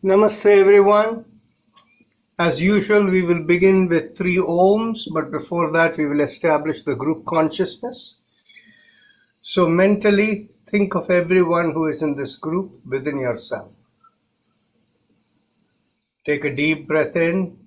Namaste everyone. As usual, we will begin with 3 Oms, but before that we will establish the group consciousness. So mentally, think of everyone who is in this group within yourself. Take a deep breath in.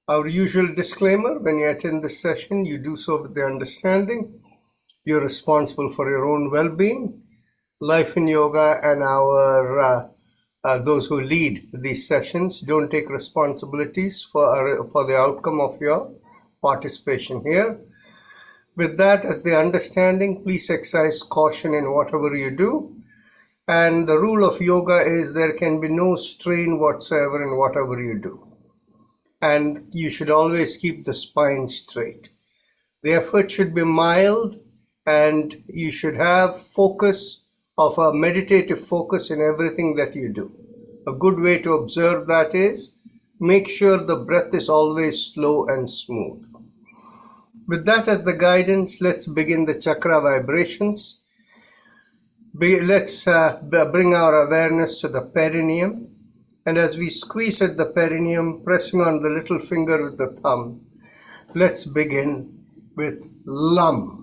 Our usual disclaimer: when you attend this session, you do so with the understanding you're responsible for your own well-being. Life in Yoga and those who lead these sessions don't take responsibilities for the outcome of your participation here. With that as the understanding, please exercise caution in whatever you do. And the rule of yoga is there can be no strain whatsoever in whatever you do. And you should always keep the spine straight. The effort should be mild, and you should have focus of a meditative focus in everything that you do. A good way to observe that is make sure the breath is always slow and smooth. With that as the guidance, let's begin the chakra vibrations. Let's bring our awareness to the perineum. And as we squeeze at the perineum, pressing on the little finger with the thumb, let's begin with LUM.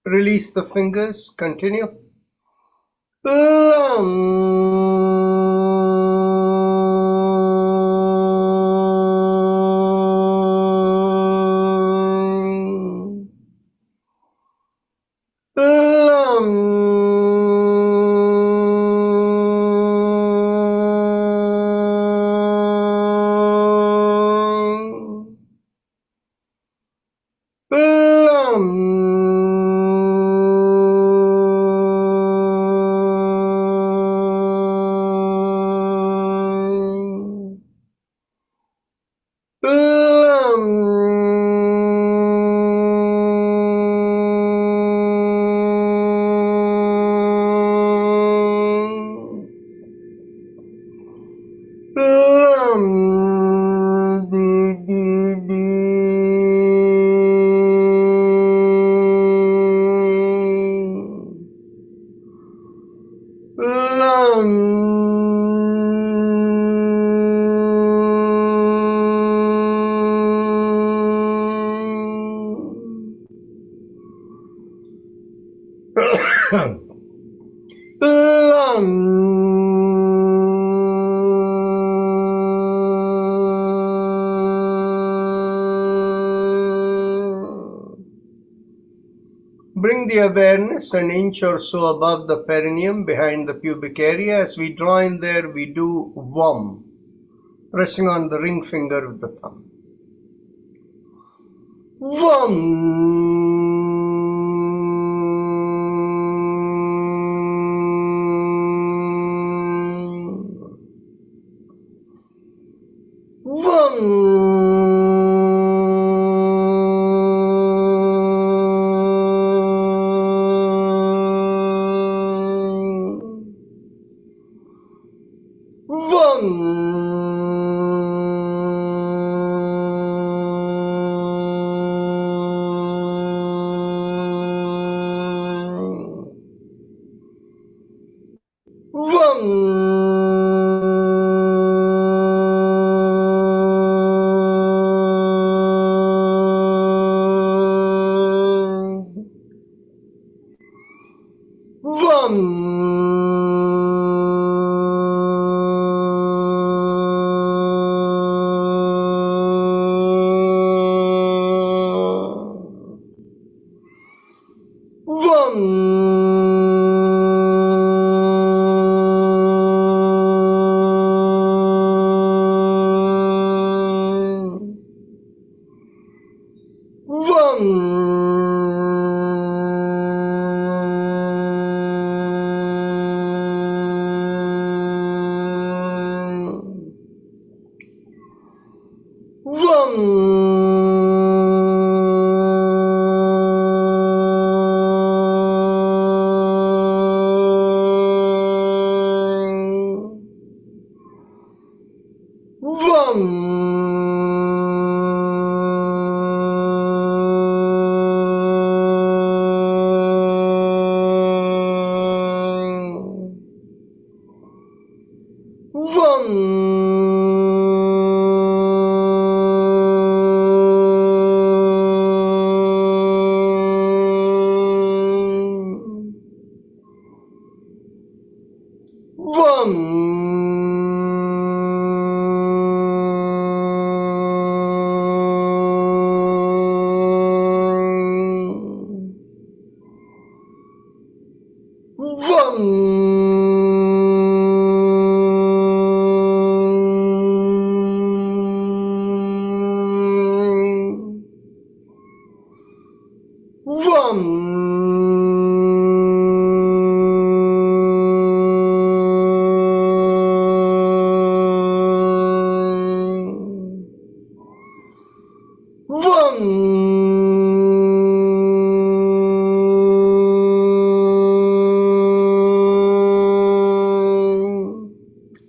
Release the fingers, continue. Bring the awareness an inch or so above the perineum behind the pubic area. As we draw in there, we do VUM, pressing on the ring finger with the thumb. VUM.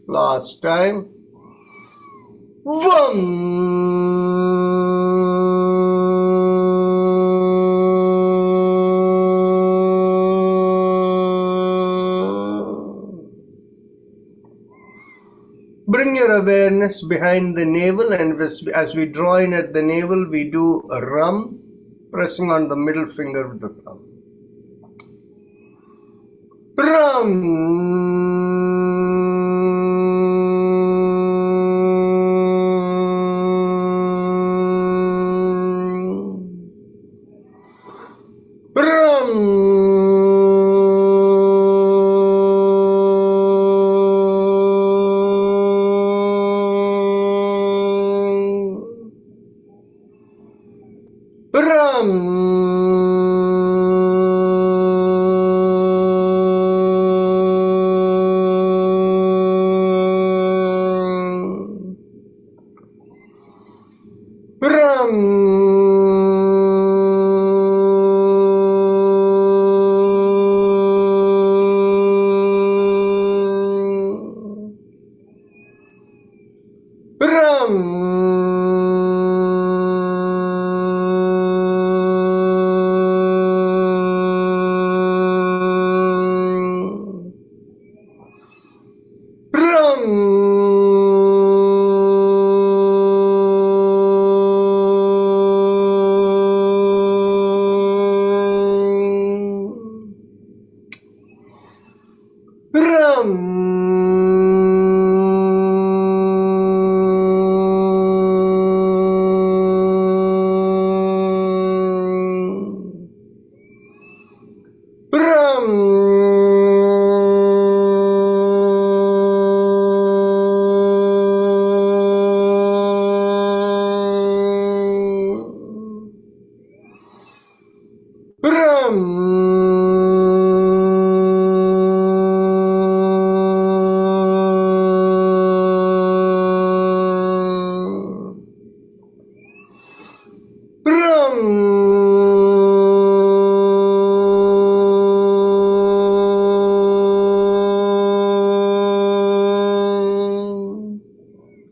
Last time. Bring your awareness behind the navel, and as we draw in at the navel, we do a rum, pressing on the middle finger with the thumb. Rum.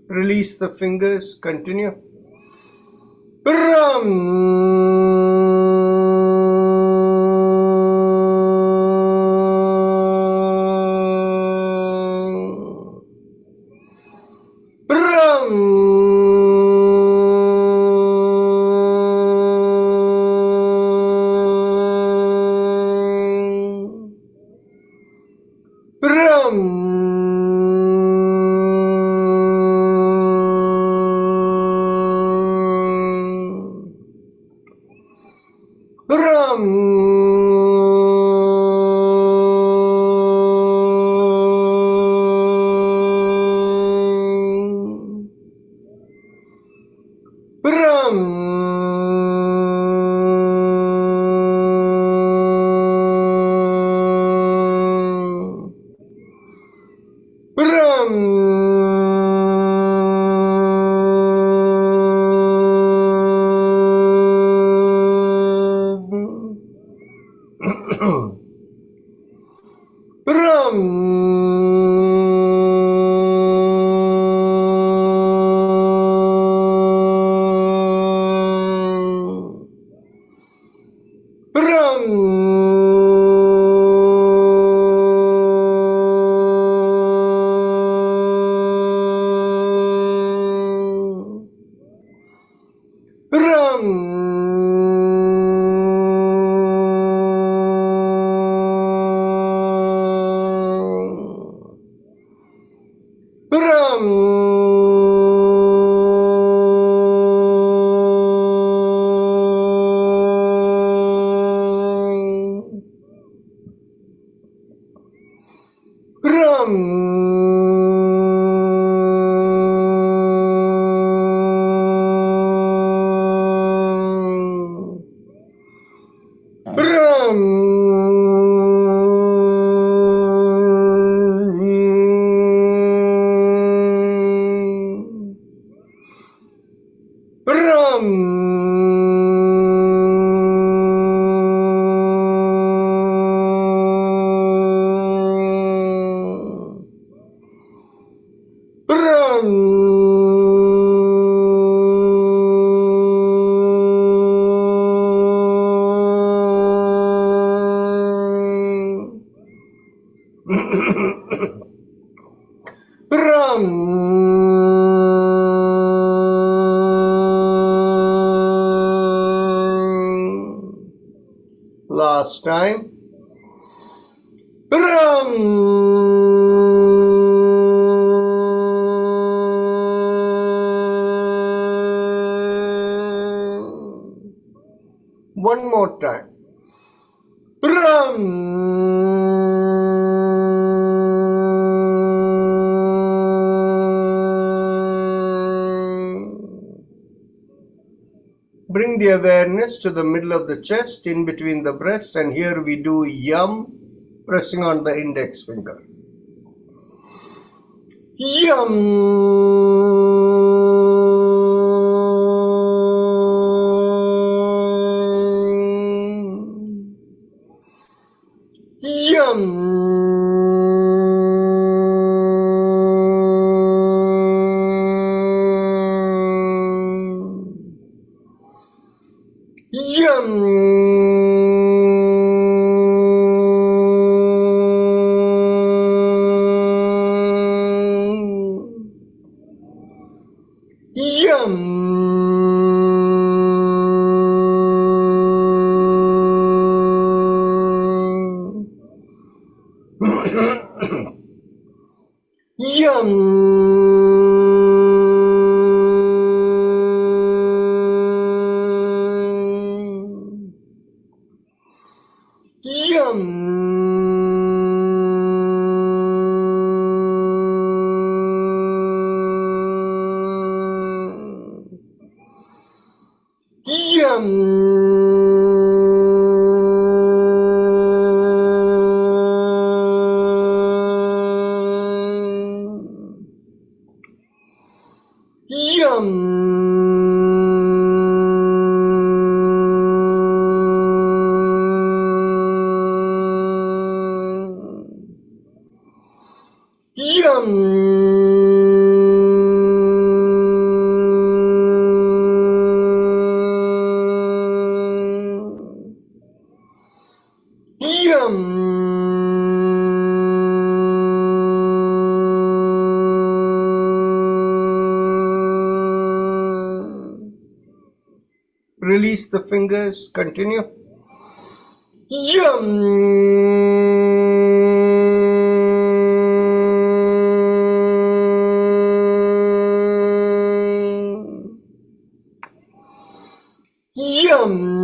Release the fingers. Continue. Ram. Last time. One more time. Bring the awareness to the middle of the chest, in between the breasts, and here we do yum, pressing on the index finger. Yum. Yum. Yum. Yum. Yum. Release the fingers. Continue. Yum. Yum.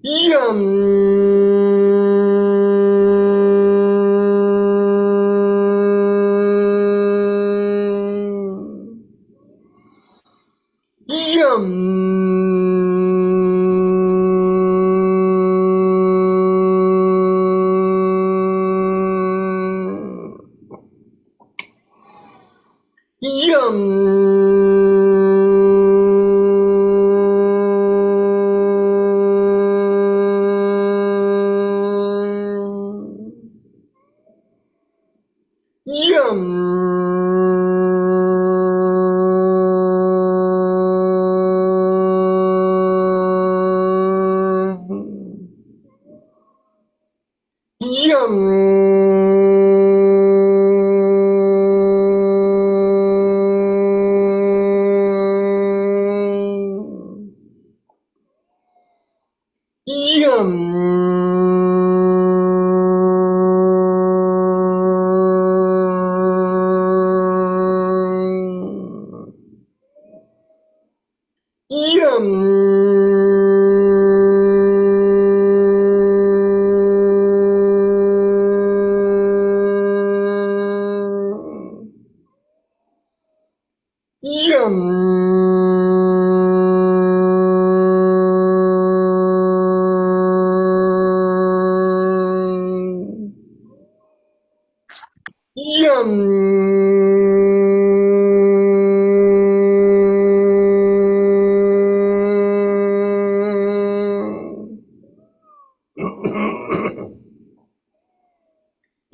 Yum. Yum. Yum. Yum. Yum. Yum. Yum. Yum. Yum.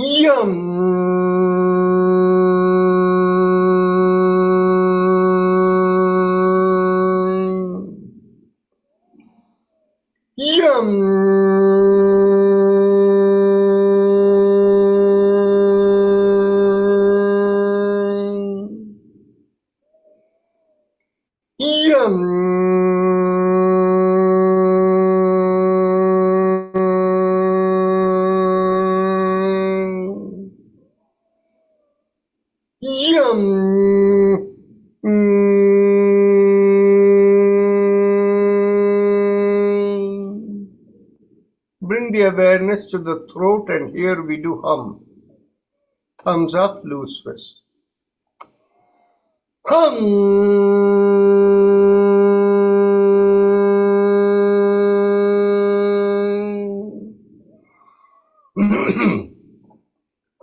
Yum. Yum. Yum. Yum. Bring the awareness to the throat, and here we do hum. Thumbs up, loose fist. Hum.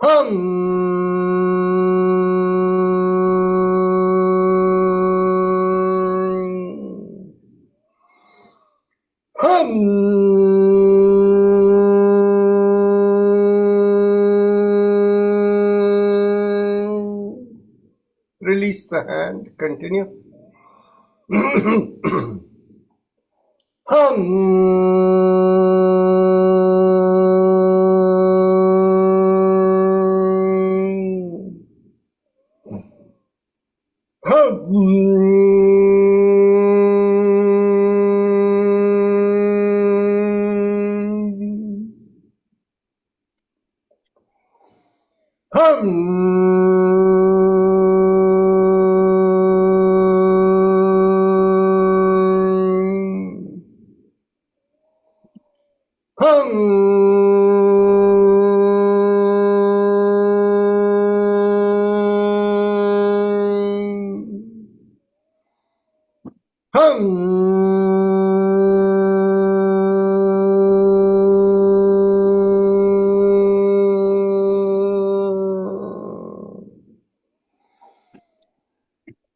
Hum. Hum. Release the hand. Continue. Hum.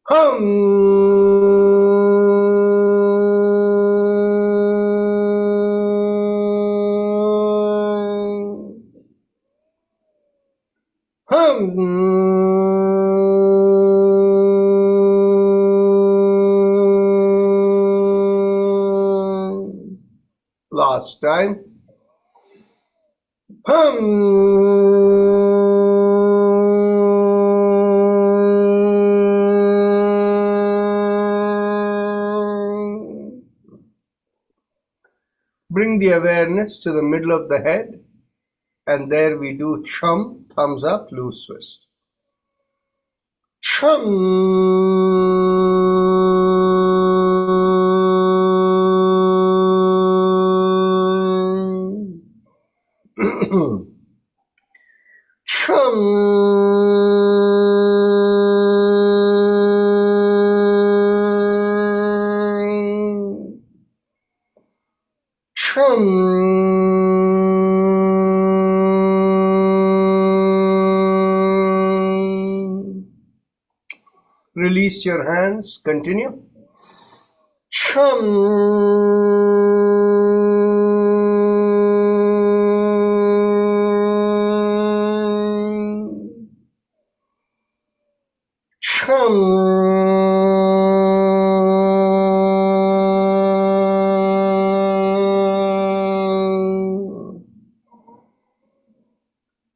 Hum. Hum. Last time. Bring the awareness to the middle of the head, and there we do chum, thumbs up, loose twist. Chum. Chum. Chum. Release your hands. Continue. Chum. Chum.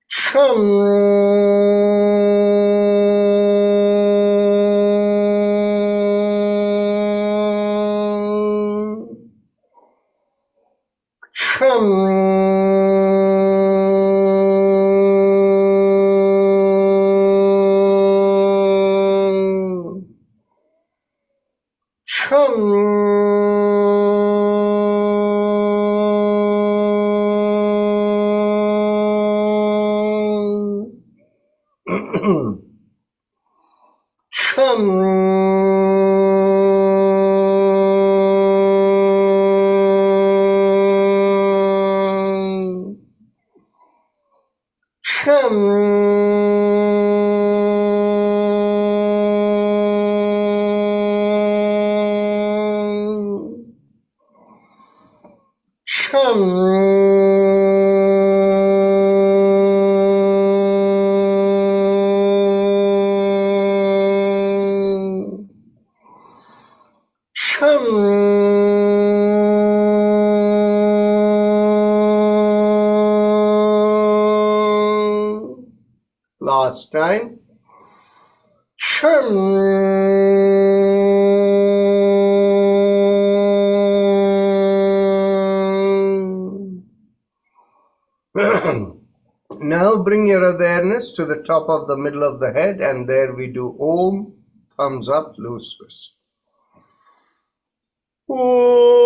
Chum. Chum. Chum. Chum. Chum. Chum. Chum. Last time. Chum. Now bring your awareness to the top of the middle of the head, and there we do Om, thumbs up, loose twist. Om.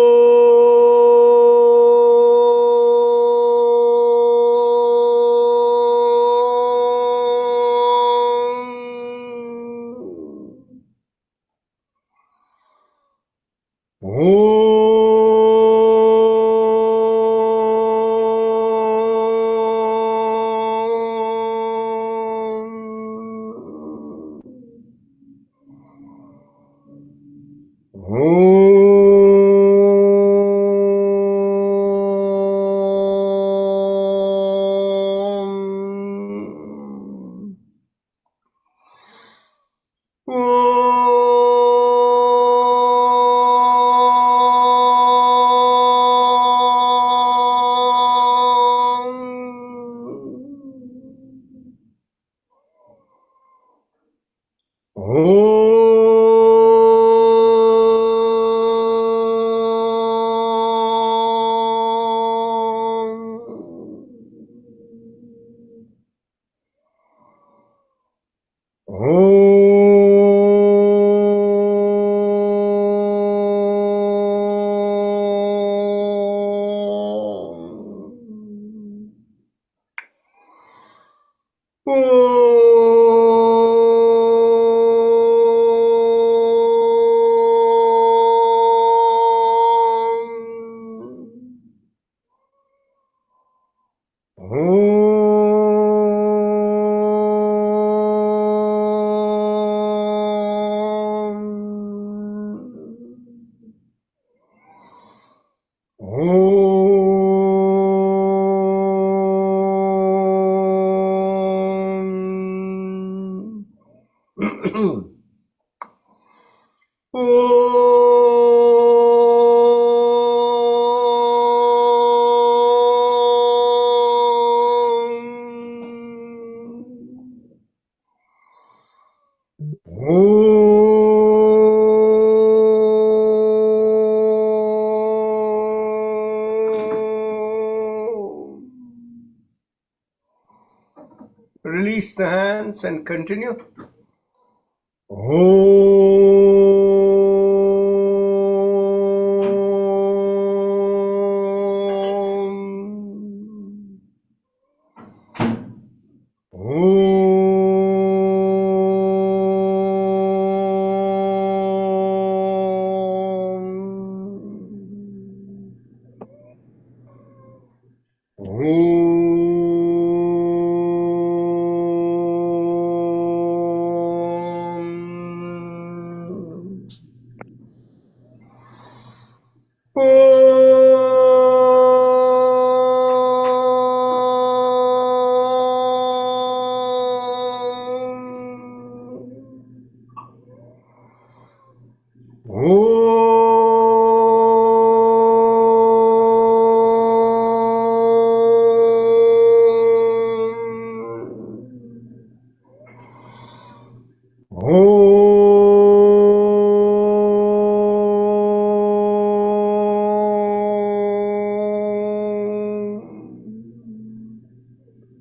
Release the hands and continue.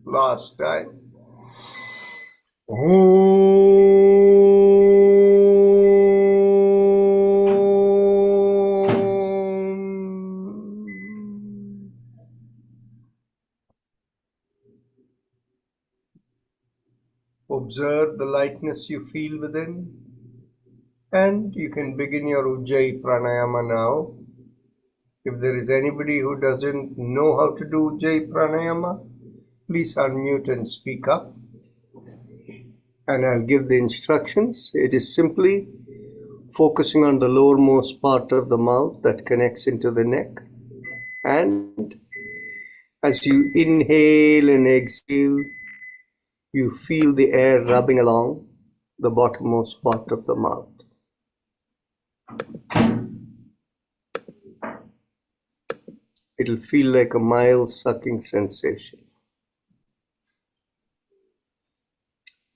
Last time. Observe the lightness you feel within, and you can begin your Ujjayi Pranayama now. If there is anybody who doesn't know how to do Ujjayi Pranayama, please unmute and speak up, and I'll give the instructions. It is simply focusing on the lowermost part of the mouth that connects into the neck, and as you inhale and exhale, you feel the air rubbing along the bottommost part of the mouth. It'll feel like a mild sucking sensation.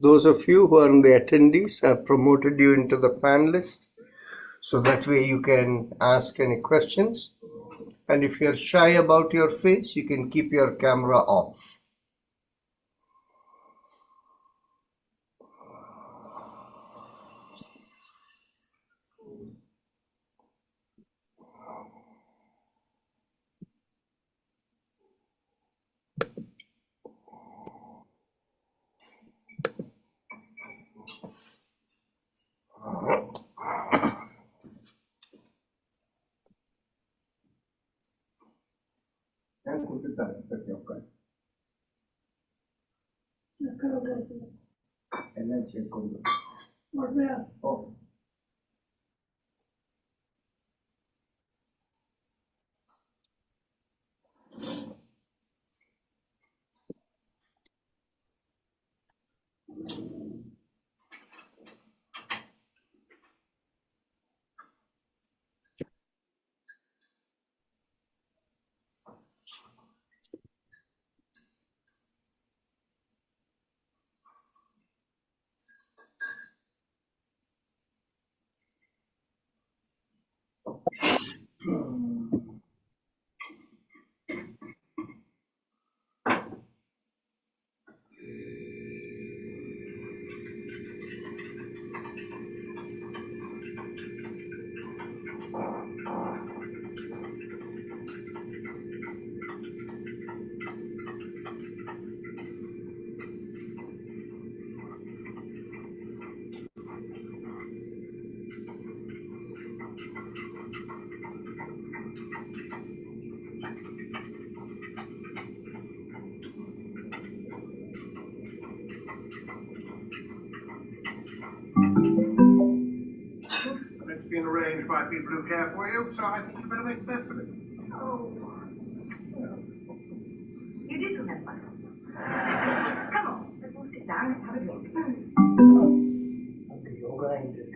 Those of you who are in the attendees, I've promoted you into the panelist, so that way you can ask any questions. And if you're shy about your face, you can keep your camera off. It's been arranged by people who care for you, so I think you better make the best of it. Oh, you did remember. Come on, let's all sit down and have a drink. Okay, yoga ended.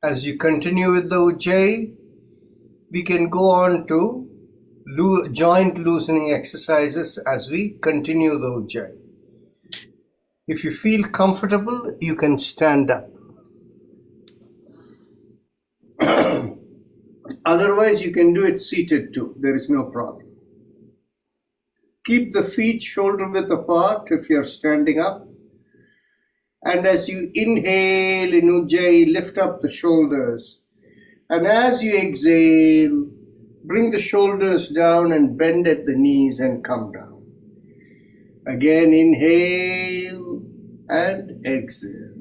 As you continue with the Ujjayi, we can go on to joint loosening exercises as we continue the Ujjayi. If you feel comfortable, you can stand up. Otherwise, you can do it seated too. There is no problem. Keep the feet shoulder width apart if you're standing up. And as you inhale in Ujjayi, lift up the shoulders. And as you exhale, bring the shoulders down and bend at the knees and come down. Again, inhale and exhale.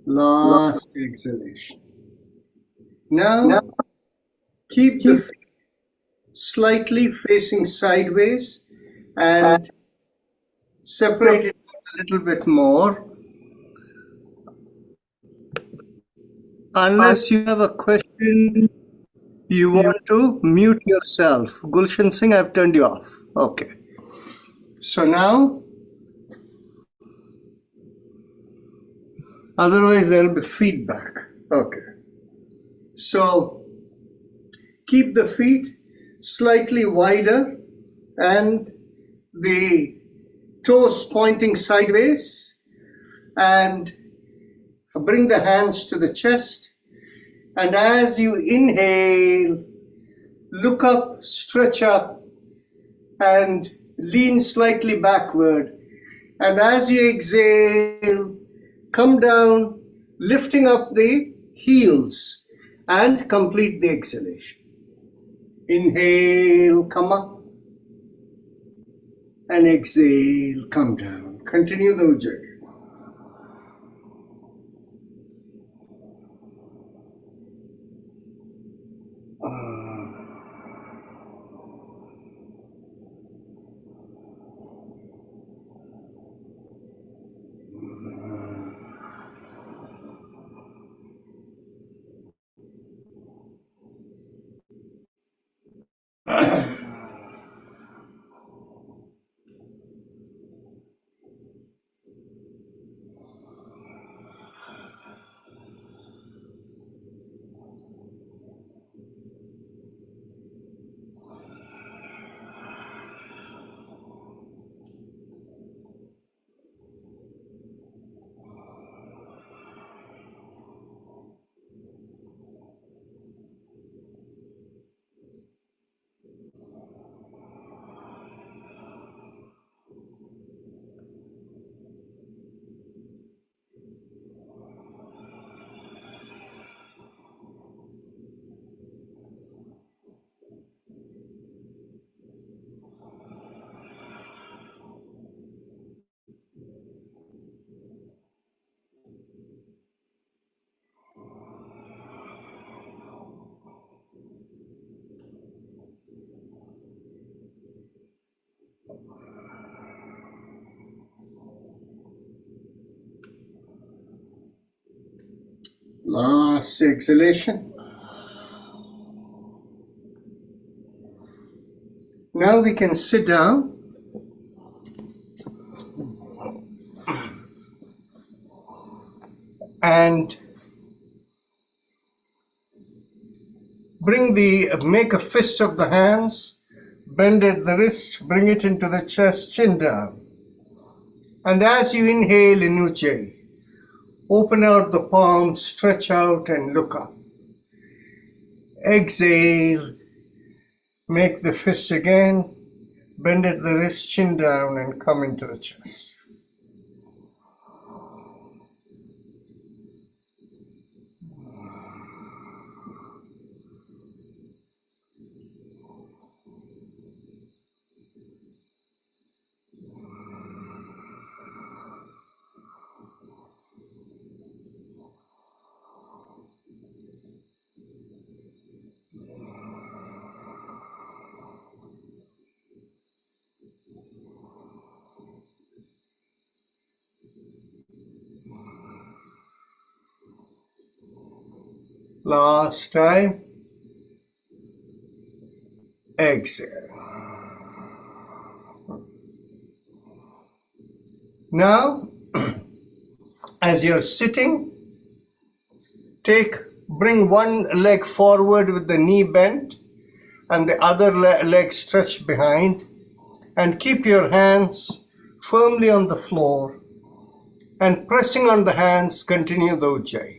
Last exhalation. Now, keep the feet slightly facing sideways and separate it a little bit more. Unless you have a question You want to mute yourself. Gulshan Singh, I've turned you off. Okay. So now, otherwise there will be feedback. Okay. So keep the feet slightly wider and the toes pointing sideways, and bring the hands to the chest. And as you inhale, look up, stretch up, and lean slightly backward. And as you exhale, come down, lifting up the heels, and complete the exhalation. Inhale, come up, and exhale, come down. Continue the ujjayi. Last exhalation. Now we can sit down and make a fist of the hands, bend at the wrist, bring it into the chest, chin down. And as you inhale in ujjayi, open out the palms, stretch out and look up. Exhale, make the fist again, bend at the wrist, chin down and come into the chest. Last time. Exhale. Now, as you're sitting, bring one leg forward with the knee bent and the other leg stretched behind, and keep your hands firmly on the floor, and pressing on the hands, continue the ujjayi.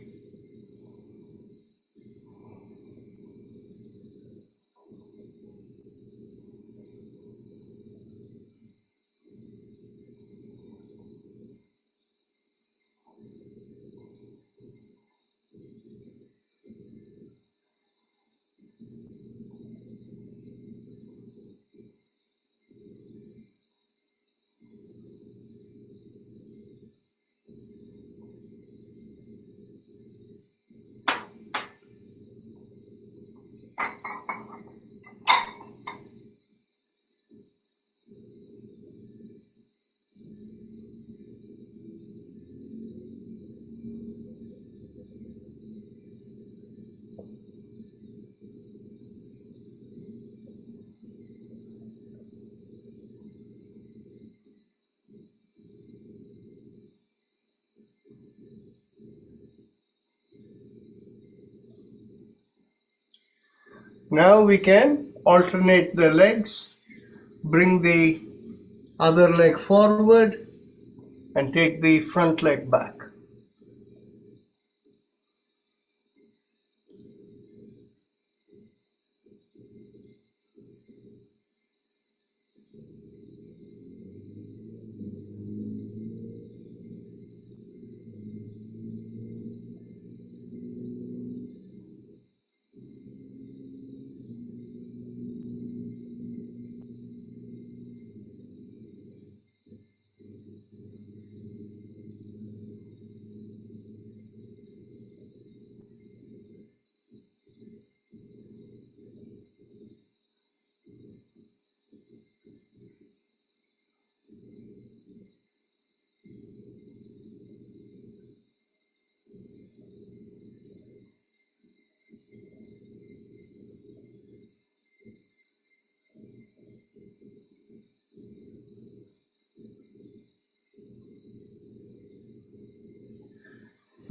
Now we can alternate the legs, bring the other leg forward and take the front leg back.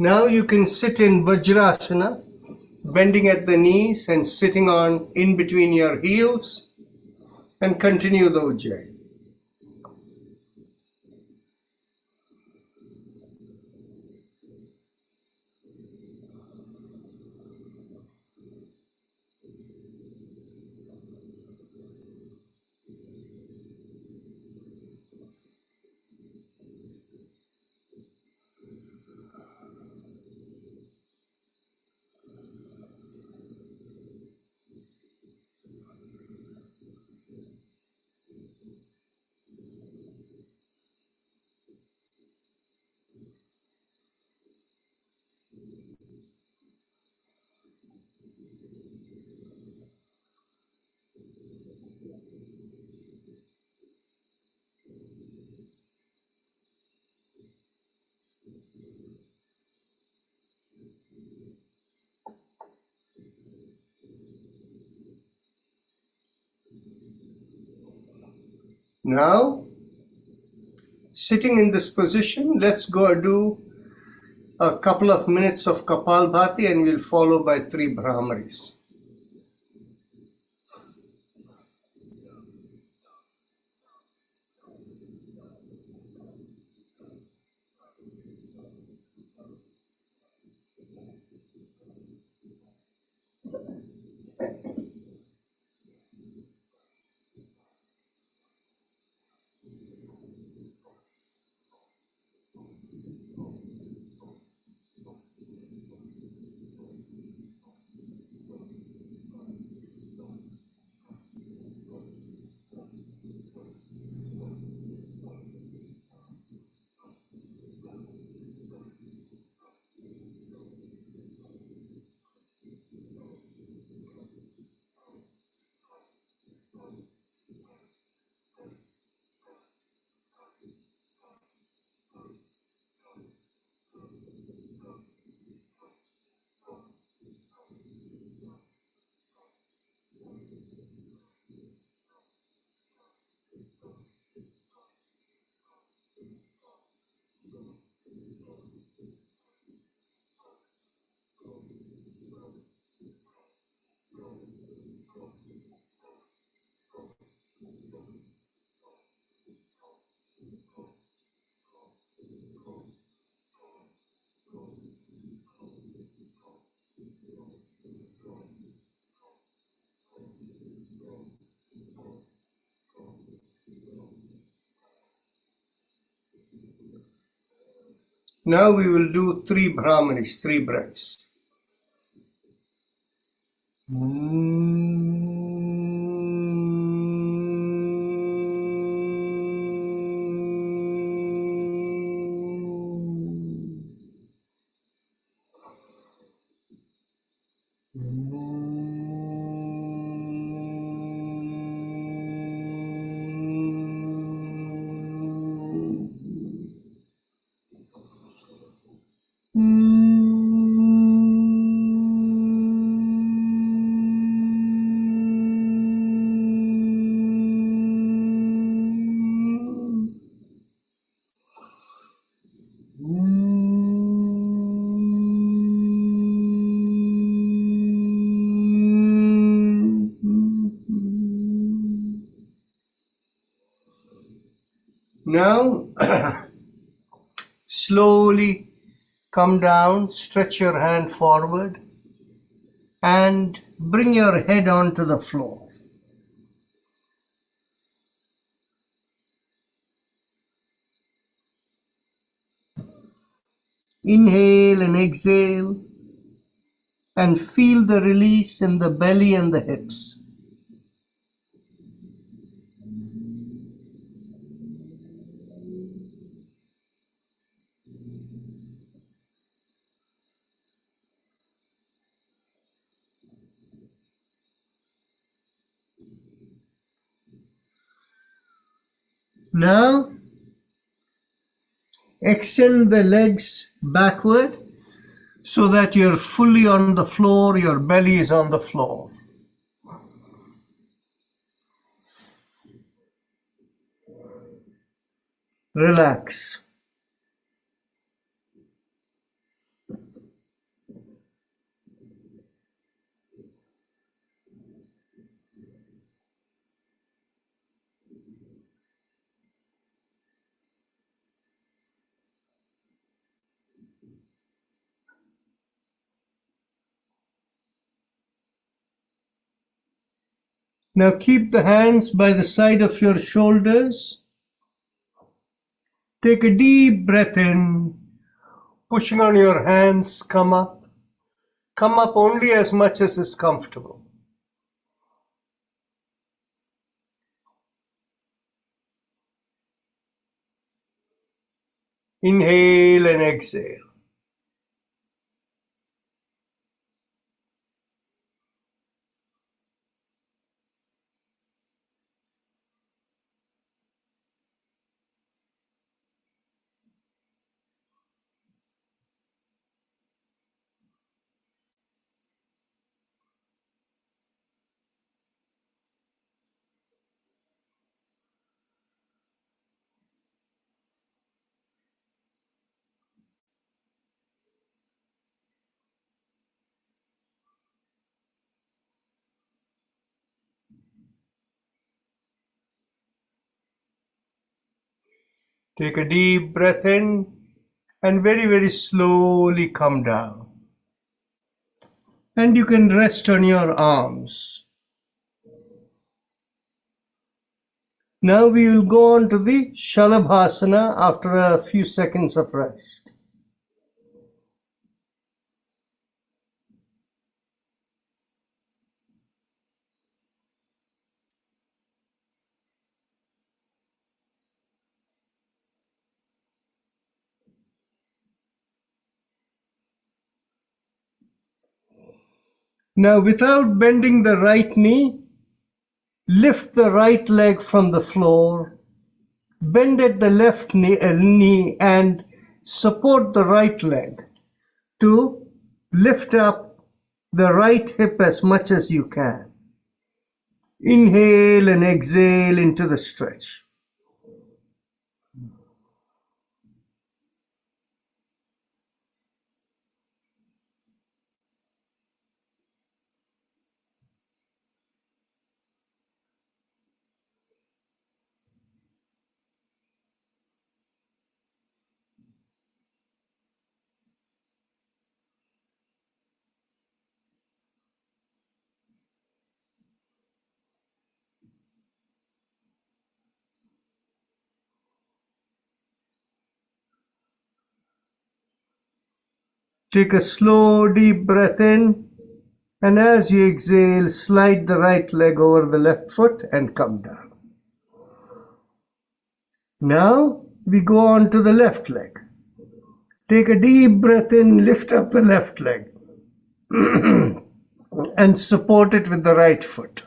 Now you can sit in Vajrasana, bending at the knees and sitting on in between your heels, and continue the Ujjayi. Now, sitting in this position, let's go do a couple of minutes of Kapalbhati and we'll follow by 3 Brahmaris. Now we will do 3 Brahmaris, 3 breaths. Now, slowly come down, stretch your hand forward, and bring your head onto the floor. Inhale and exhale, and feel the release in the belly and the hips. Now, extend the legs backward so that you're fully on the floor, your belly is on the floor. Relax. Now keep the hands by the side of your shoulders. Take a deep breath in, pushing on your hands, come up. Come up only as much as is comfortable. Inhale and exhale. Take a deep breath in and very, very slowly come down. And you can rest on your arms. Now we will go on to the Shalabhasana after a few seconds of rest. Now, without bending the right knee, lift the right leg from the floor, bend at the left knee and support the right leg to lift up the right hip as much as you can. Inhale and exhale into the stretch. Take a slow, deep breath in, and as you exhale, slide the right leg over the left foot and come down. Now we go on to the left leg. Take a deep breath in, lift up the left leg and support it with the right foot.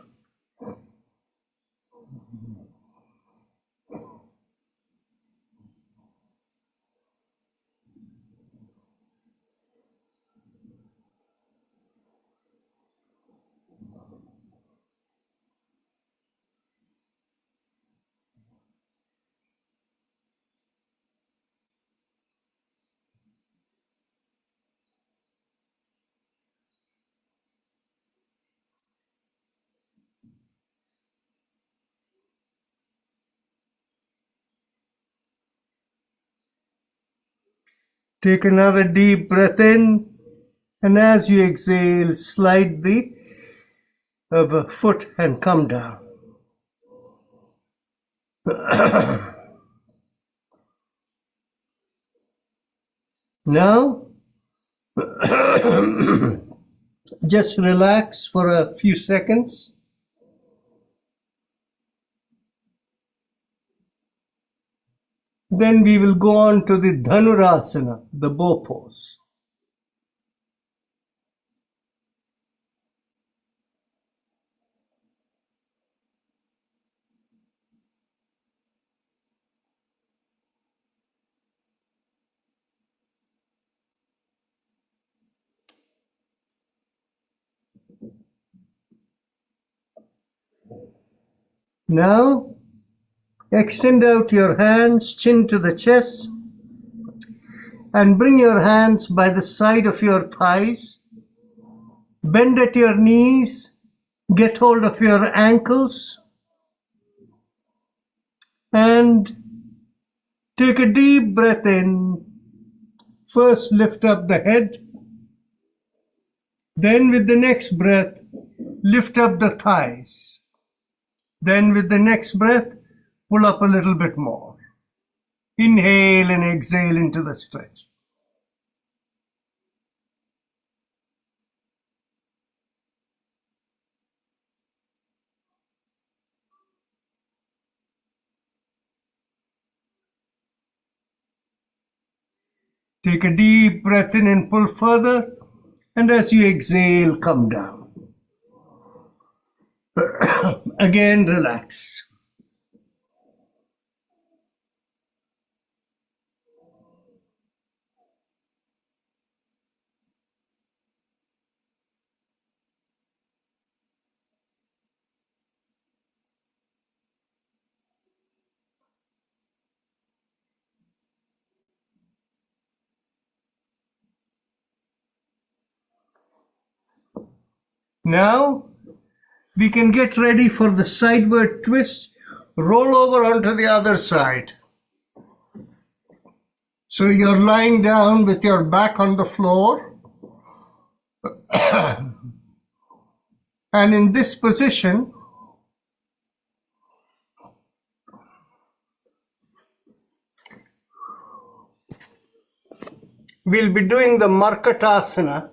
Take another deep breath in, and as you exhale, slide the foot and come down. Now, just relax for a few seconds. Then we will go on to the Dhanurasana, the bow pose. Now, extend out your hands, chin to the chest, and bring your hands by the side of your thighs. Bend at your knees, get hold of your ankles, and take a deep breath in. First, lift up the head. Then, with the next breath, lift up the thighs. Then, with the next breath, pull up a little bit more. Inhale and exhale into the stretch. Take a deep breath in and pull further. And as you exhale, come down. Again, relax. Now, we can get ready for the sideward twist. Roll over onto the other side. So you're lying down with your back on the floor. And in this position, we'll be doing the Markatasana.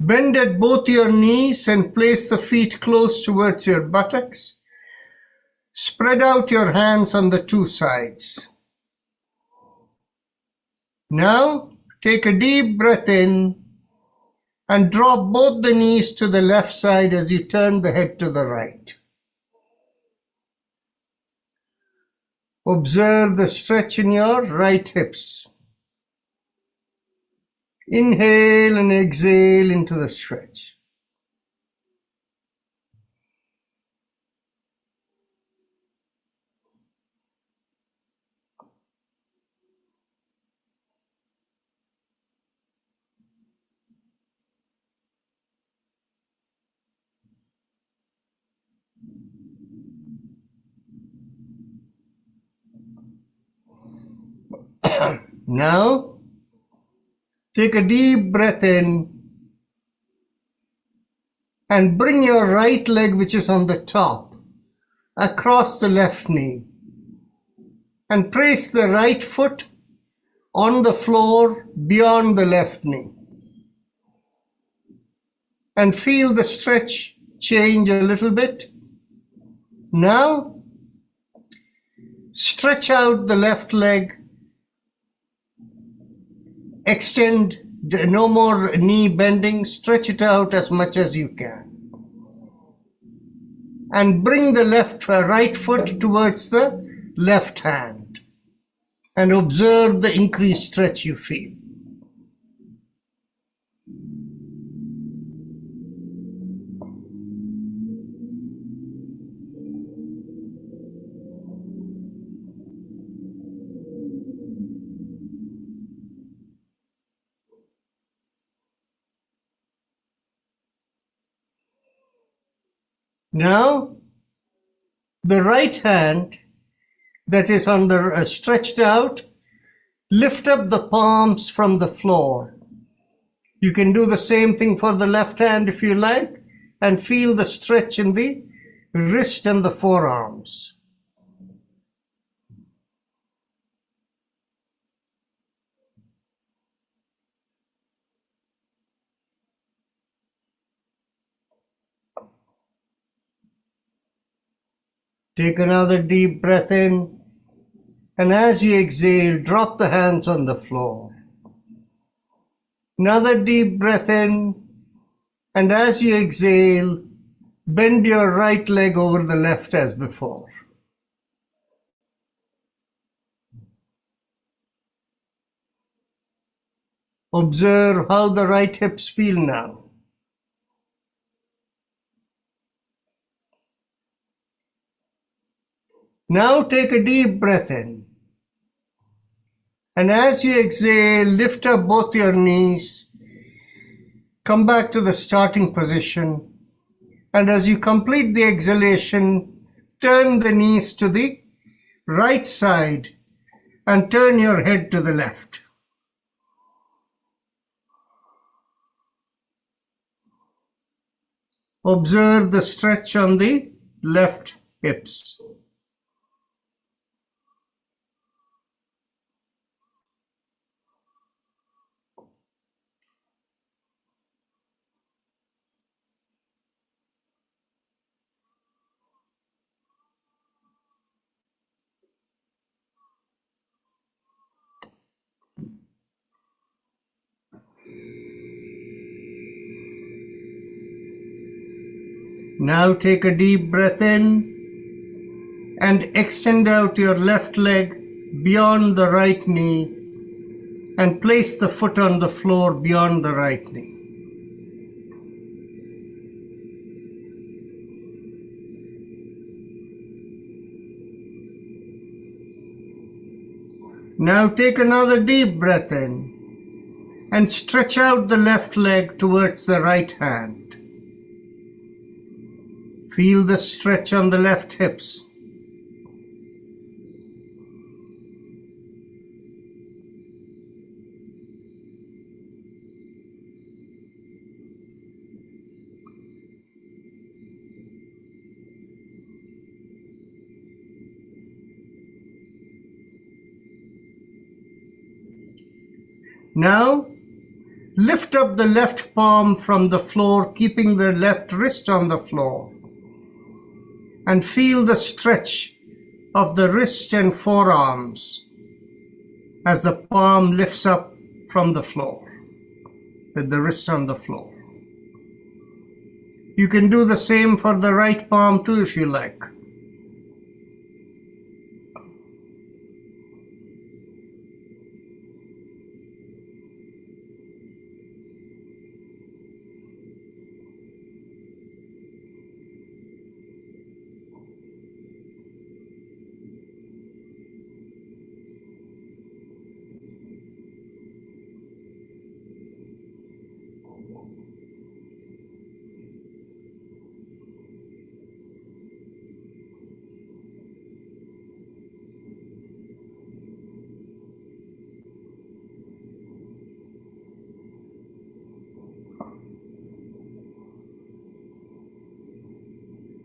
Bend at both your knees and place the feet close towards your buttocks. Spread out your hands on the two sides. Now, take a deep breath in and drop both the knees to the left side as you turn the head to the right. Observe the stretch in your right hips. Inhale and exhale into the stretch. Now, take a deep breath in and bring your right leg, which is on the top, across the left knee. And place the right foot on the floor beyond the left knee. And feel the stretch change a little bit. Now, stretch out the left leg. Extend, no more knee bending, stretch it out as much as you can. And bring the right foot towards the left hand. And observe the increased stretch you feel. Now, the right hand that is on the stretched out, lift up the palms from the floor. You can do the same thing for the left hand if you like, and feel the stretch in the wrist and the forearms. Take another deep breath in, and as you exhale, drop the hands on the floor. Another deep breath in, and as you exhale, bend your right leg over the left as before. Observe how the right hips feel now. Now take a deep breath in. And as you exhale, lift up both your knees. Come back to the starting position. And as you complete the exhalation, turn the knees to the right side and turn your head to the left. Observe the stretch on the left hips. Now take a deep breath in and extend out your left leg beyond the right knee and place the foot on the floor beyond the right knee. Now take another deep breath in and stretch out the left leg towards the right hand. Feel the stretch on the left hips. Now, lift up the left palm from the floor, keeping the left wrist on the floor. And feel the stretch of the wrist and forearms as the palm lifts up from the floor, with the wrist on the floor. You can do the same for the right palm too if you like.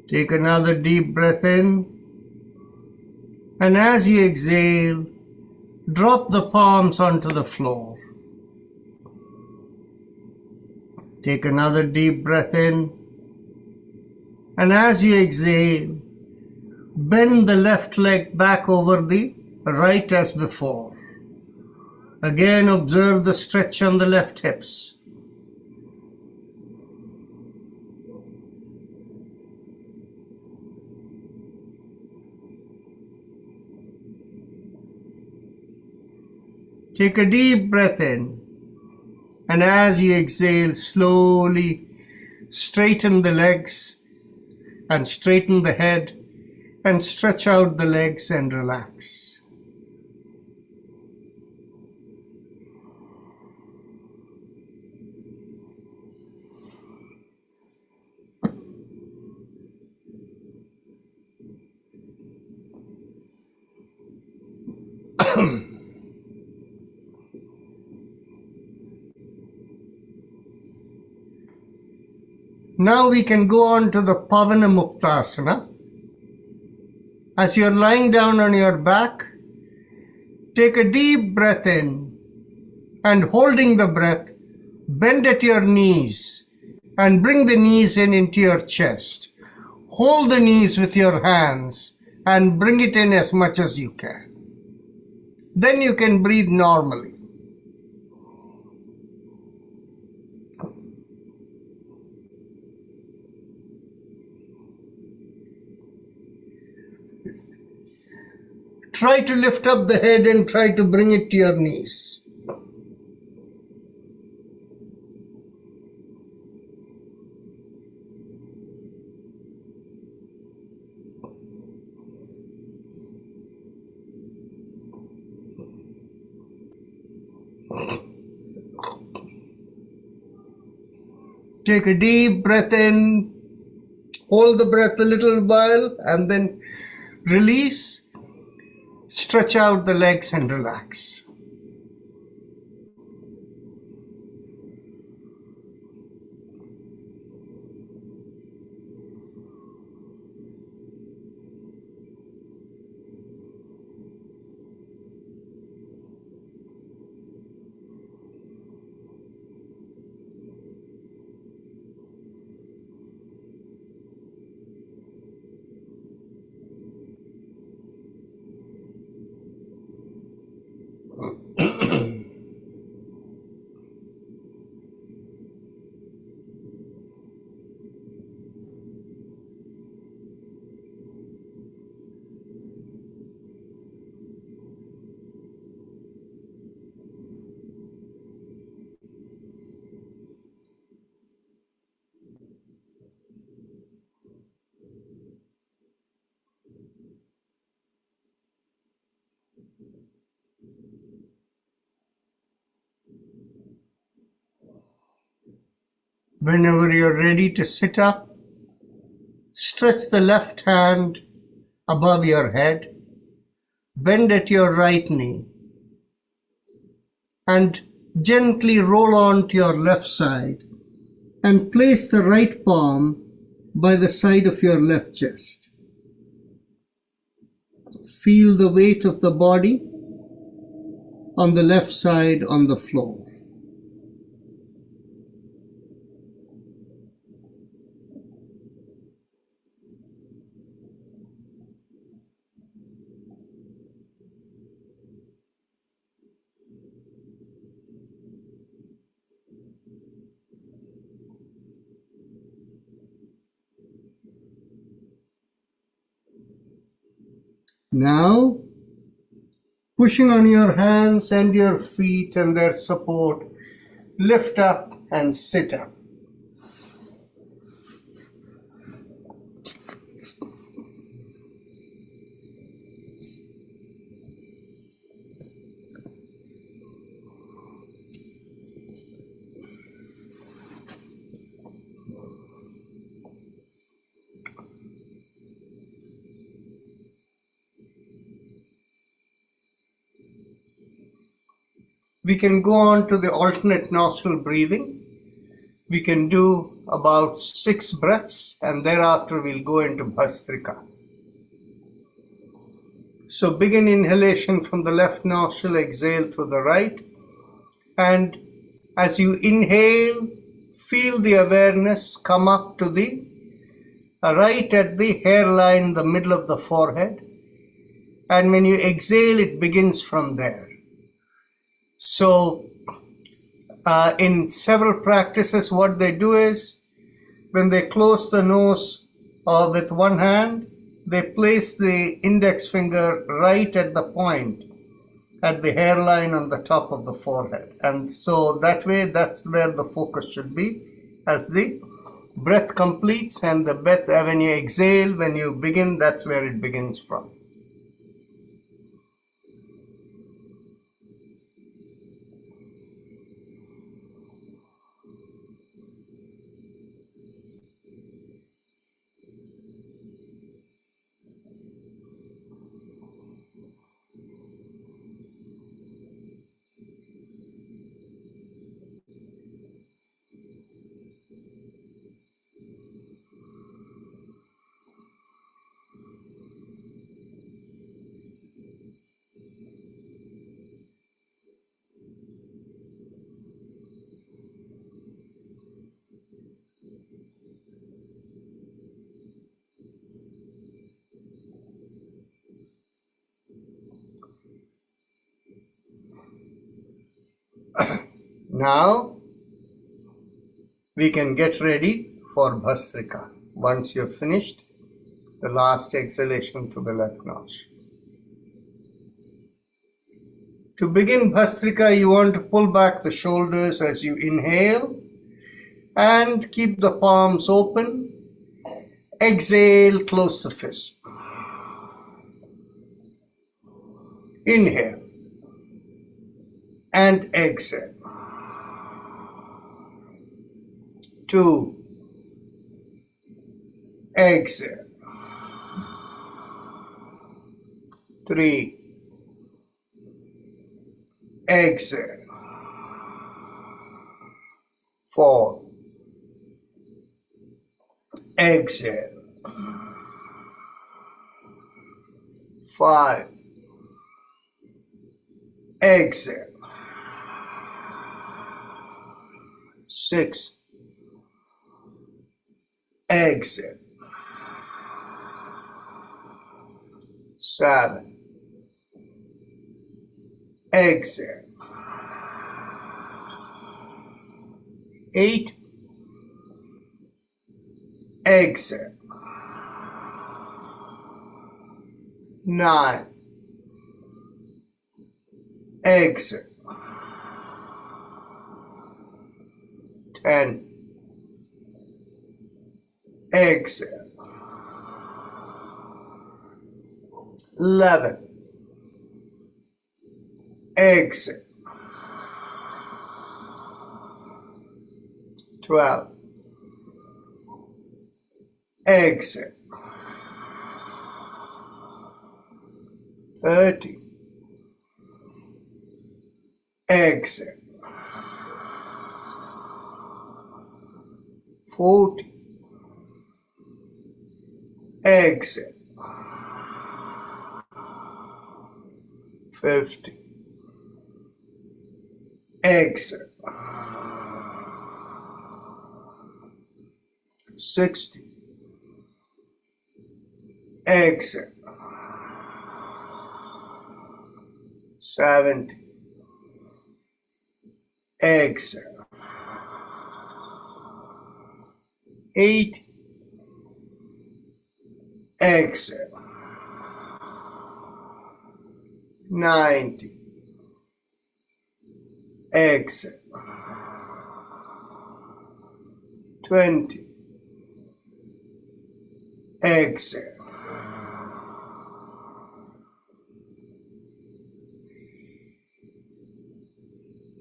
Take another deep breath in, and as you exhale, drop the palms onto the floor. Take another deep breath in, and as you exhale, bend the left leg back over the right as before. Again, observe the stretch on the left hips. Take a deep breath in, and as you exhale, slowly straighten the legs and straighten the head and stretch out the legs and relax. Now we can go on to the Pavana Muktasana. As you're lying down on your back, take a deep breath in and holding the breath, bend at your knees and bring the knees in into your chest. Hold the knees with your hands and bring it in as much as you can. Then you can breathe normally. Try to lift up the head and try to bring it to your knees. Take a deep breath in, hold the breath a little while, and then release. Stretch out the legs and relax. Whenever you're ready to sit up, stretch the left hand above your head, bend at your right knee, and gently roll on to your left side and place the right palm by the side of your left chest. Feel the weight of the body on the left side on the floor. Now, pushing on your hands and your feet and their support, lift up and sit up. We can go on to the alternate nostril breathing. We can do about 6 breaths and thereafter we'll go into Bhastrika. So begin inhalation from the left nostril, exhale through the right. And as you inhale, feel the awareness come up to the right at the hairline, the middle of the forehead. And when you exhale, it begins from there. So in several practices, what they do is, when they close the nose with one hand, they place the index finger right at the point, at the hairline on the top of the forehead. And so that way, that's where the focus should be as the breath completes, and the breath, when you exhale, when you begin, that's where it begins from. Now we can get ready for Bhastrika. Once you've finished the last exhalation through the left nostril. To begin Bhastrika, you want to pull back the shoulders as you inhale and keep the palms open. Exhale, close the fist. Inhale and exhale. 2. Exhale. 3. Exhale. 4. Exhale. 5. Exhale. 6. Exhale. 7. Exhale. 8. Exhale. 9. Exhale. 10. Exhale. 11. Exhale. 12. Exhale. 13. Exhale. 14. Exhale. 15. Exhale. 16. Exhale. 17. Exhale. 8. Exhale. 90. Exhale. 20. Exhale.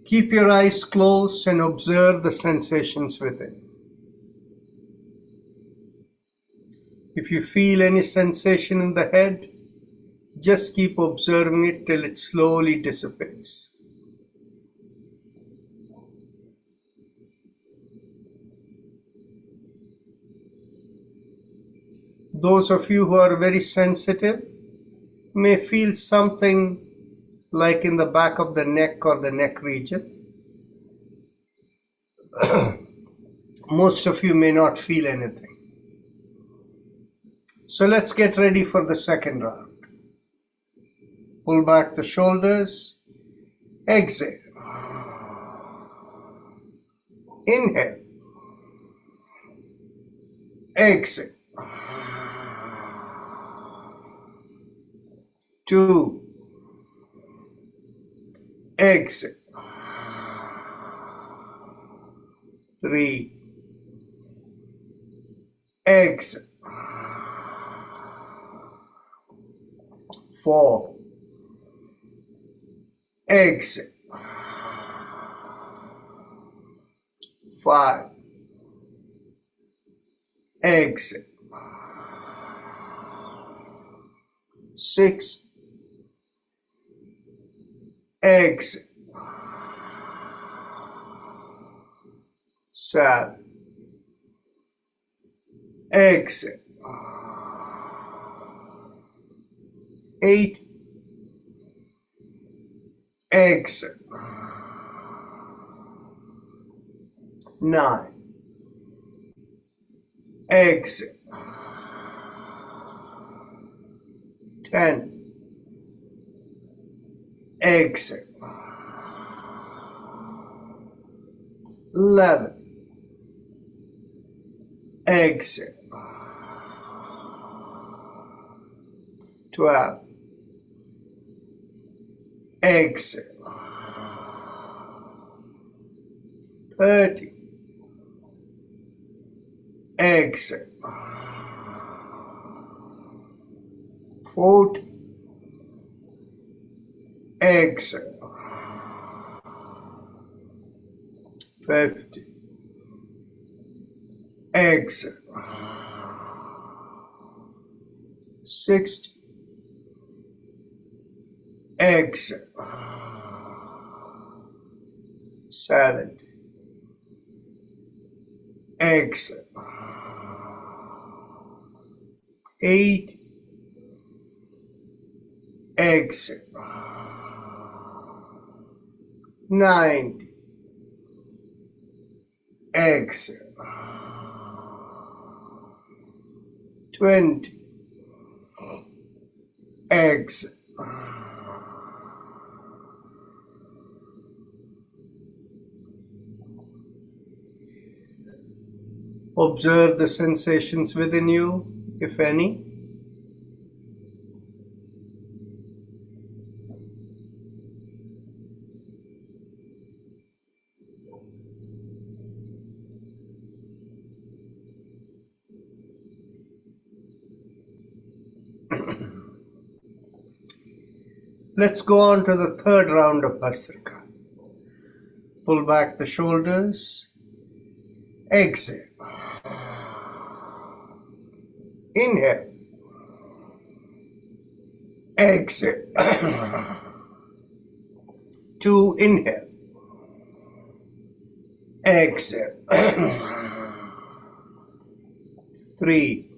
Keep your eyes closed and observe the sensations within. If you feel any sensation in the head, just keep observing it till it slowly dissipates. Those of you who are very sensitive may feel something like in the back of the neck or the neck region. Most of you may not feel anything. So let's get ready for the second round. Pull back the shoulders. Exhale. Inhale. Exhale. 2. Exhale. 3. Exhale. 4. Exhale. 5. Exhale. 6. Exhale. 7. Exhale. 8. Exhale. 9. Exhale. 10. Exhale. 11. Exhale. 12. Exhale. 13. Exhale. 14. Exhale. 15. Exhale. 60. Exhale. 70. Exhale. 80. Exhale. 90. Exhale. 20. Exhale. Observe the sensations within you, if any. Let's go on to the third round of Bhastrika. Pull back the shoulders. Exhale. Inhale. Exhale. 2. Inhale. Exhale. 3.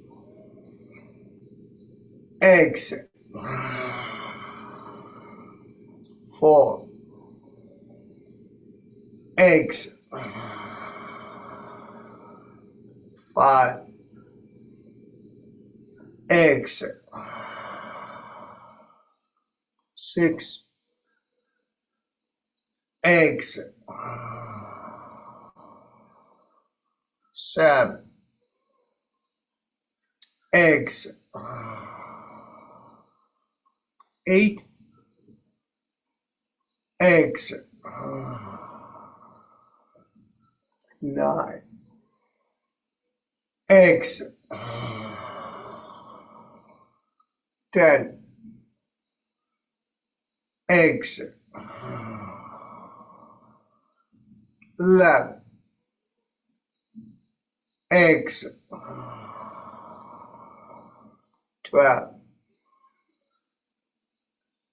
Exhale. 4. Exhale. 5. Exhale. 6. Exhale. 7. Exhale. 8. Exhale. 9. Exhale. 10. Exhale. 11. Exhale. 12.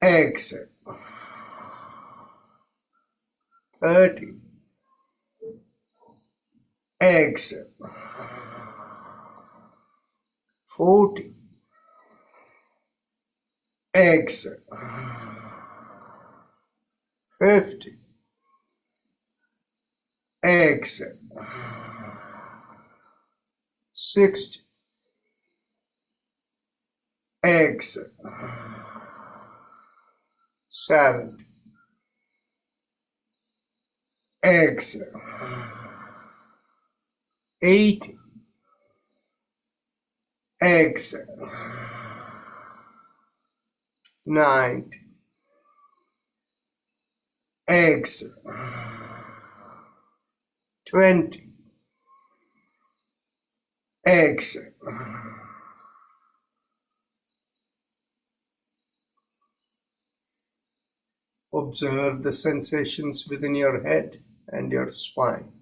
Exhale. 13. Exhale. 14. Exhale. 15. Exhale. 16. Exhale. 17. Exhale. 18. Exhale. 19. Exhale. 20. Exhale. Observe the sensations within your head and your spine.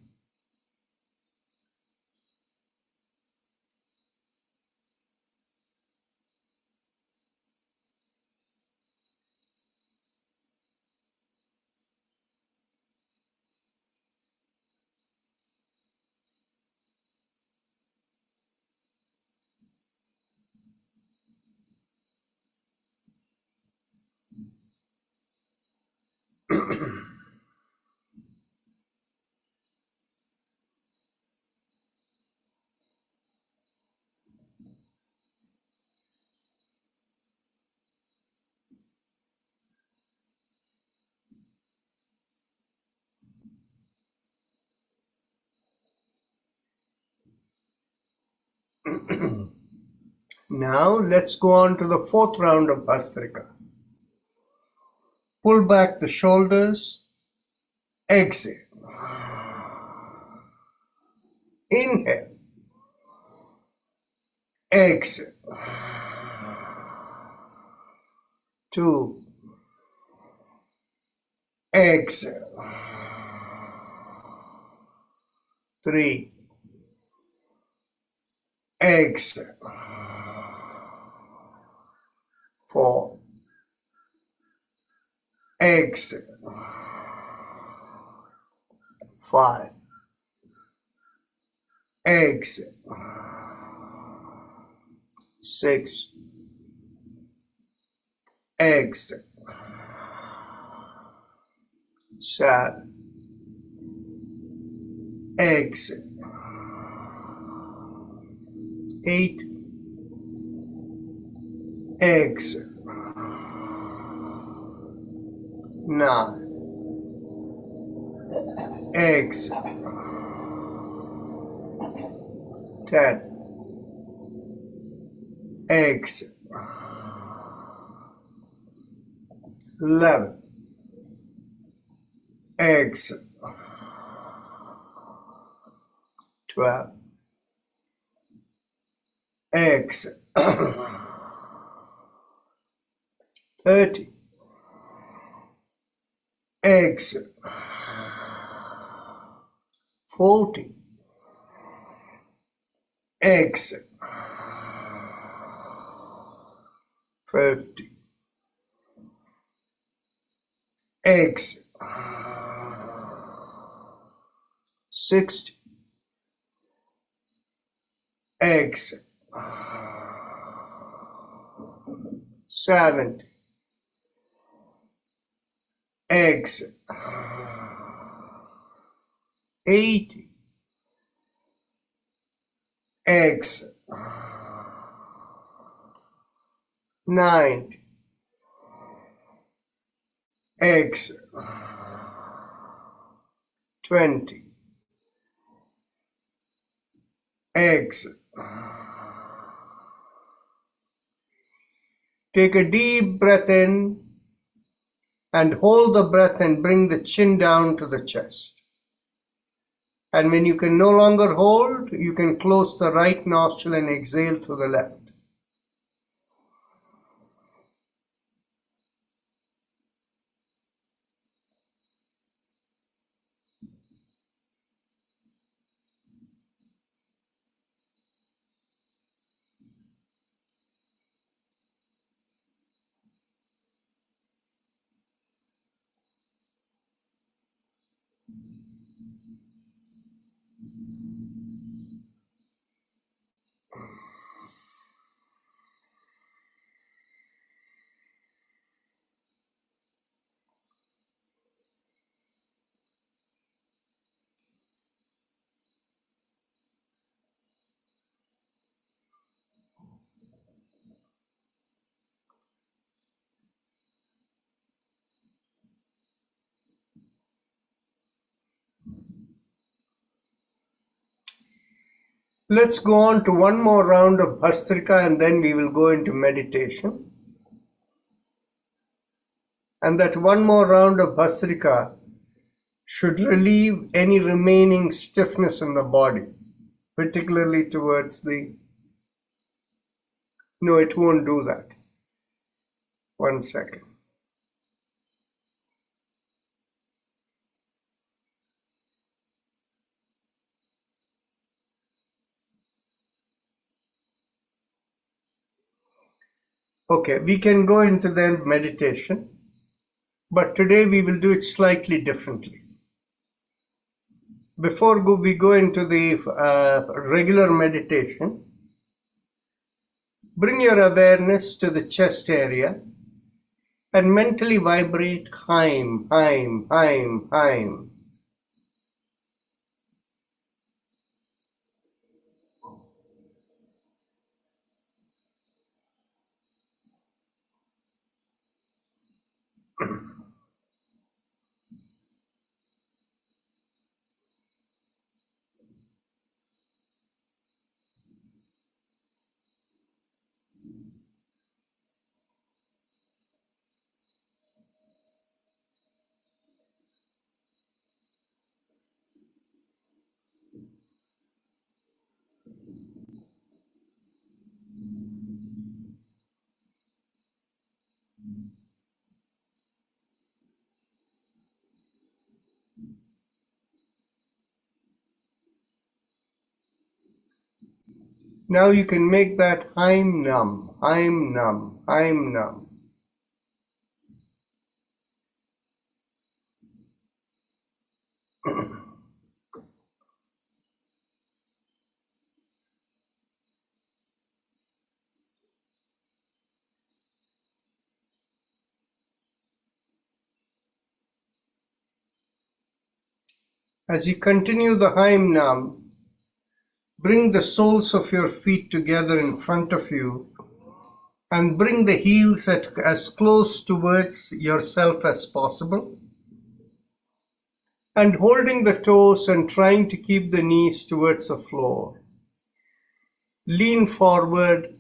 Now let's go on to the fourth round of Bhastrika. Pull back the shoulders. Exhale. Inhale. Exhale. 2. Exhale. 3. Exhale. 4. Exhale. 5. Exhale. 6. Exhale. 7. Exhale. 8. Exhale. 9. Exhale. 10. Exhale. 11. Exhale. 12. Exhale. 30. Exhale. 40. Exhale. 50. Exhale. 60. Exhale. 70. Exhale. 80. Exhale. 90. Exhale. 20. Exhale. Take a deep breath in and hold the breath and bring the chin down to the chest. And when you can no longer hold, you can close the right nostril and exhale through the left. Let's go on to one more round of Bhastrika and then we will go into meditation. And that one more round of Bhastrika should relieve any remaining stiffness in the body, particularly towards the... No, it won't do that. 1 second. Okay, we can go into then meditation, but today we will do it slightly differently. Before we go into the regular meditation, bring your awareness to the chest area and mentally vibrate Haim, Haim, Haim, Haim. Now you can make that Heim Nam, Heim Nam, Heim Nam. As you continue the Heim Nam, bring the soles of your feet together in front of you and bring the heels as close towards yourself as possible. And holding the toes and trying to keep the knees towards the floor. Lean forward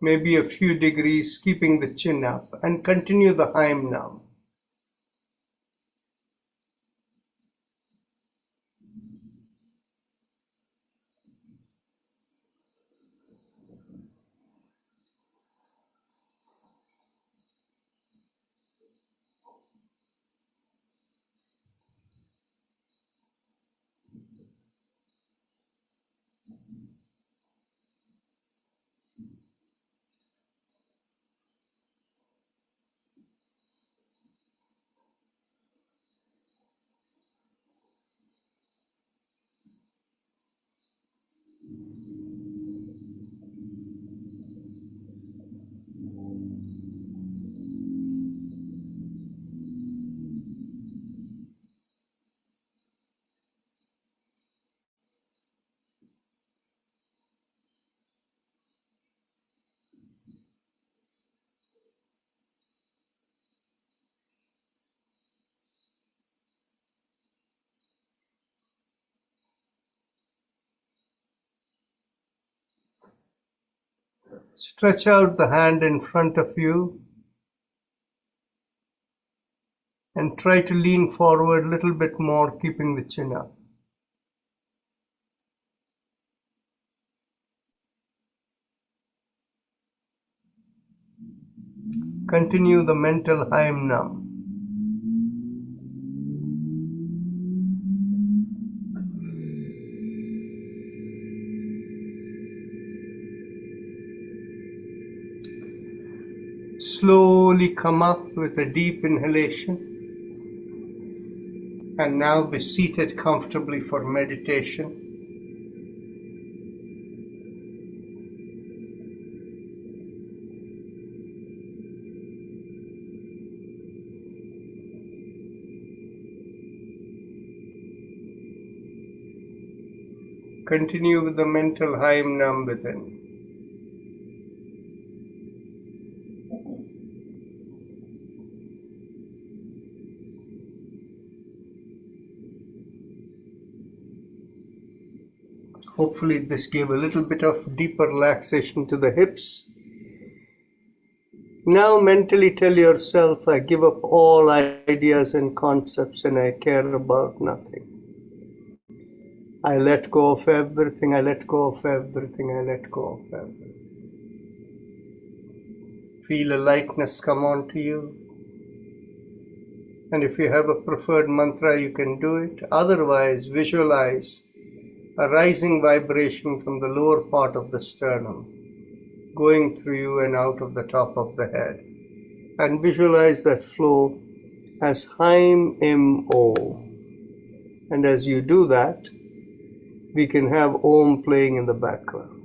maybe a few degrees, keeping the chin up, and continue the Heim Nam. Stretch out the hand in front of you and try to lean forward a little bit more, keeping the chin up. Continue the mental Heim Nam. Slowly come up with a deep inhalation and now be seated comfortably for meditation. Continue with the mental Heim Nam within. Hopefully this gave a little bit of deeper relaxation to the hips. Now mentally tell yourself, I give up all ideas and concepts and I care about nothing. I let go of everything, I let go of everything, I let go of everything. Feel a lightness come onto you. And if you have a preferred mantra, you can do it. Otherwise, visualize a rising vibration from the lower part of the sternum, going through you and out of the top of the head. And visualize that flow as Heim Im O. And as you do that, we can have Om playing in the background.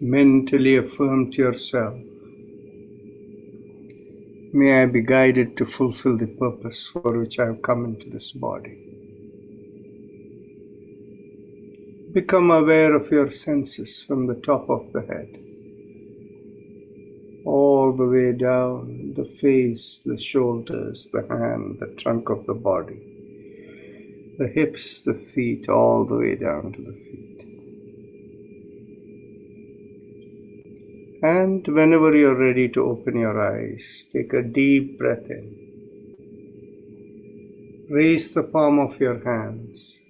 Mentally affirm to yourself, may I be guided to fulfill the purpose for which I have come into this body. Become aware of your senses from the top of the head, all the way down the face, the shoulders, the hand, the trunk of the body, the hips, the feet, all the way down to the feet. And whenever you're ready to open your eyes, take a deep breath in. Raise the palm of your hands.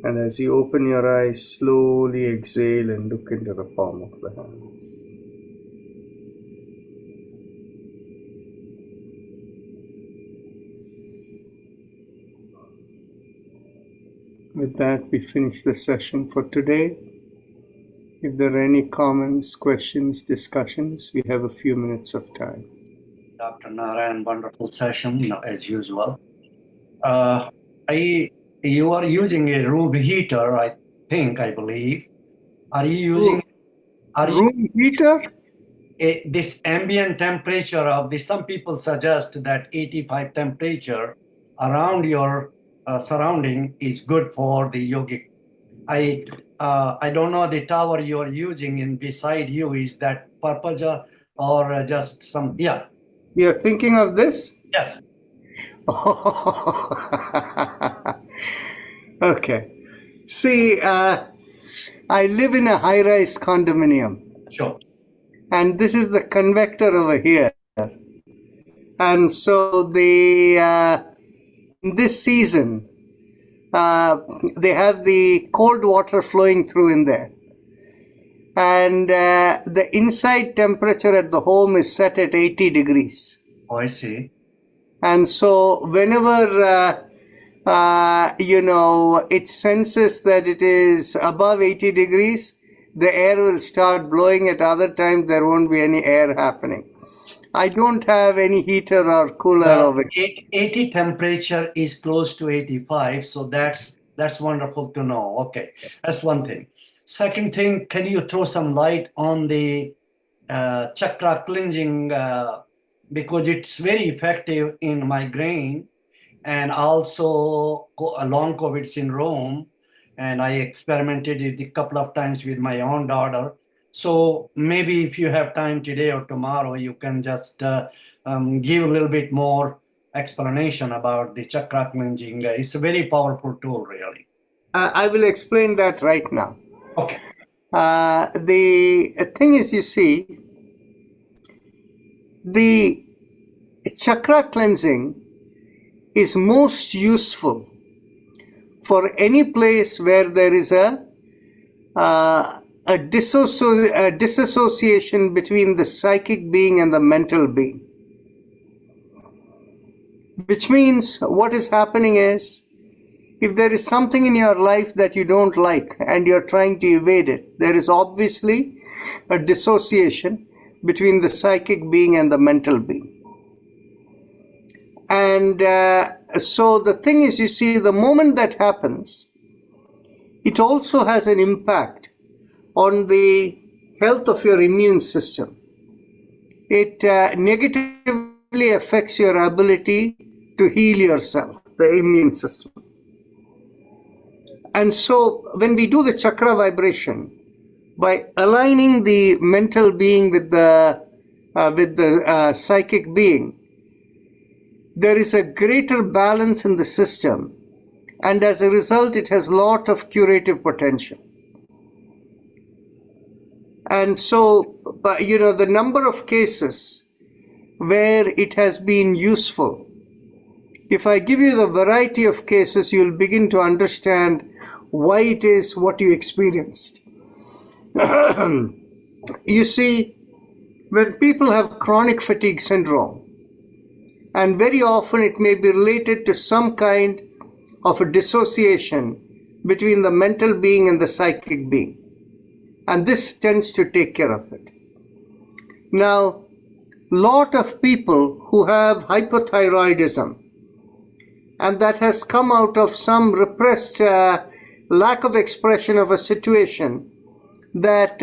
And as you open your eyes, slowly exhale and look into the palm of the hands. With that, we finish the session for today. If there are any comments, questions, discussions, we have a few minutes of time. Dr. Narayan, wonderful session as usual. You are using a room heater, I believe. Are you using room heater? This ambient temperature of this? Some people suggest that 85 temperature around your surrounding is good for the yogic. I don't know the tower you are using in beside you. Is that Parpaja or just some? Yeah. You're thinking of this? Yes. Okay. See, I live in a high-rise condominium. Sure. And this is the convector over here. And so in this season, they have the cold water flowing through in there. And the inside temperature at the home is set at 80 degrees. Oh, I see. And so whenever, it senses that it is above 80 degrees, the air will start blowing. At other times, there won't be any air happening. I don't have any heater or cooler over here. 80 temperature is close to 85, so that's wonderful to know. Okay, that's one thing. Second thing, can you throw some light on the chakra cleansing, because it's very effective in migraine and also long COVID syndrome, and I experimented it a couple of times with my own daughter. So maybe if you have time today or tomorrow, you can just give a little bit more explanation about the chakra cleansing. It's a very powerful tool, really. I will explain that right now. Okay. The thing is, you see, the chakra cleansing is most useful for any place where there is a disassociation between the psychic being and the mental being. Which means what is happening is, if there is something in your life that you don't like and you're trying to evade it, there is obviously a dissociation between the psychic being and the mental being. And so the thing is, you see, the moment that happens, it also has an impact on the health of your immune system. It negatively affects your ability to heal yourself, the immune system. And so when we do the chakra vibration, by aligning the mental being with the psychic being, there is a greater balance in the system, and as a result, it has a lot of curative potential. And so, the number of cases where it has been useful, if I give you the variety of cases, you'll begin to understand why it is what you experienced. You see, when people have chronic fatigue syndrome, and very often it may be related to some kind of a dissociation between the mental being and the psychic being. And this tends to take care of it. Now, lot of people who have hypothyroidism, and that has come out of some repressed lack of expression of a situation that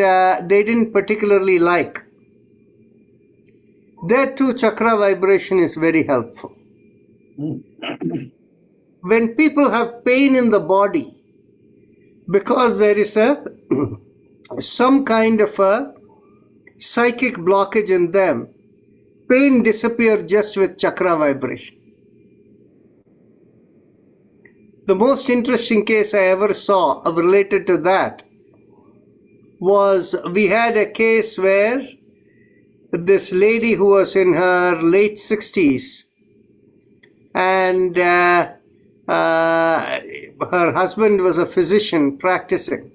they didn't particularly like. There too, chakra vibration is very helpful. When people have pain in the body, because there is some kind of a psychic blockage in them, pain disappears just with chakra vibration. The most interesting case I ever saw related to that was, we had a case where this lady who was in her late 60s, and her husband was a physician practicing,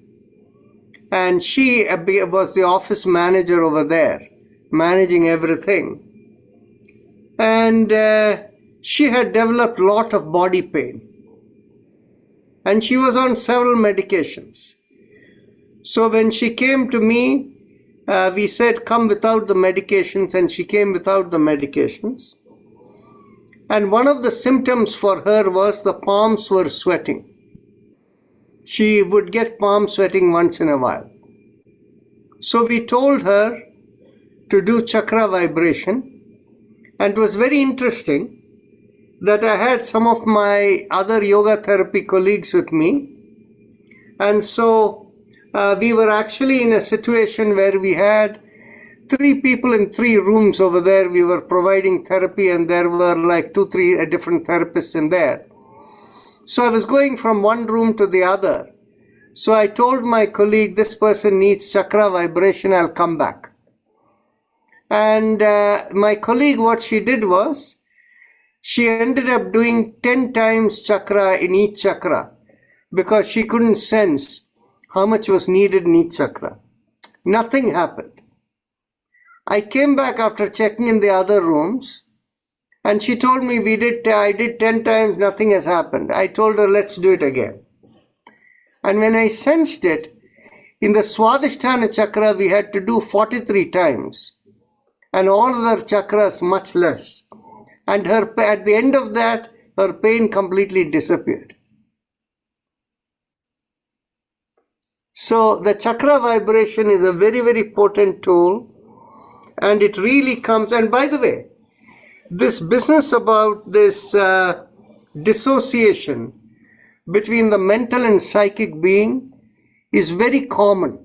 and she was the office manager over there, managing everything. And she had developed a lot of body pain, and she was on several medications. So when she came to me, we said, come without the medications, and she came without the medications. And one of the symptoms for her was the palms were sweating. She would get palm sweating once in a while. So we told her to do chakra vibration. And it was very interesting that I had some of my other yoga therapy colleagues with me. And so we were actually in a situation where we had 3 people in 3 rooms over there. We were providing therapy, and there were like 2-3 different therapists in there. So I was going from one room to the other. So I told my colleague, this person needs chakra vibration, I'll come back. And my colleague, what she did was, she ended up doing 10 times chakra in each chakra, because she couldn't sense how much was needed in each chakra. Nothing happened. I came back after checking in the other rooms, and she told me, I did 10 times, nothing has happened. I told her, let's do it again. And when I sensed it, in the Swadhisthana chakra, we had to do 43 times, and all other chakras much less. And at the end of that, her pain completely disappeared. So the chakra vibration is a very, very potent tool, and it really comes. And by the way, this business about this dissociation between the mental and psychic being is very common.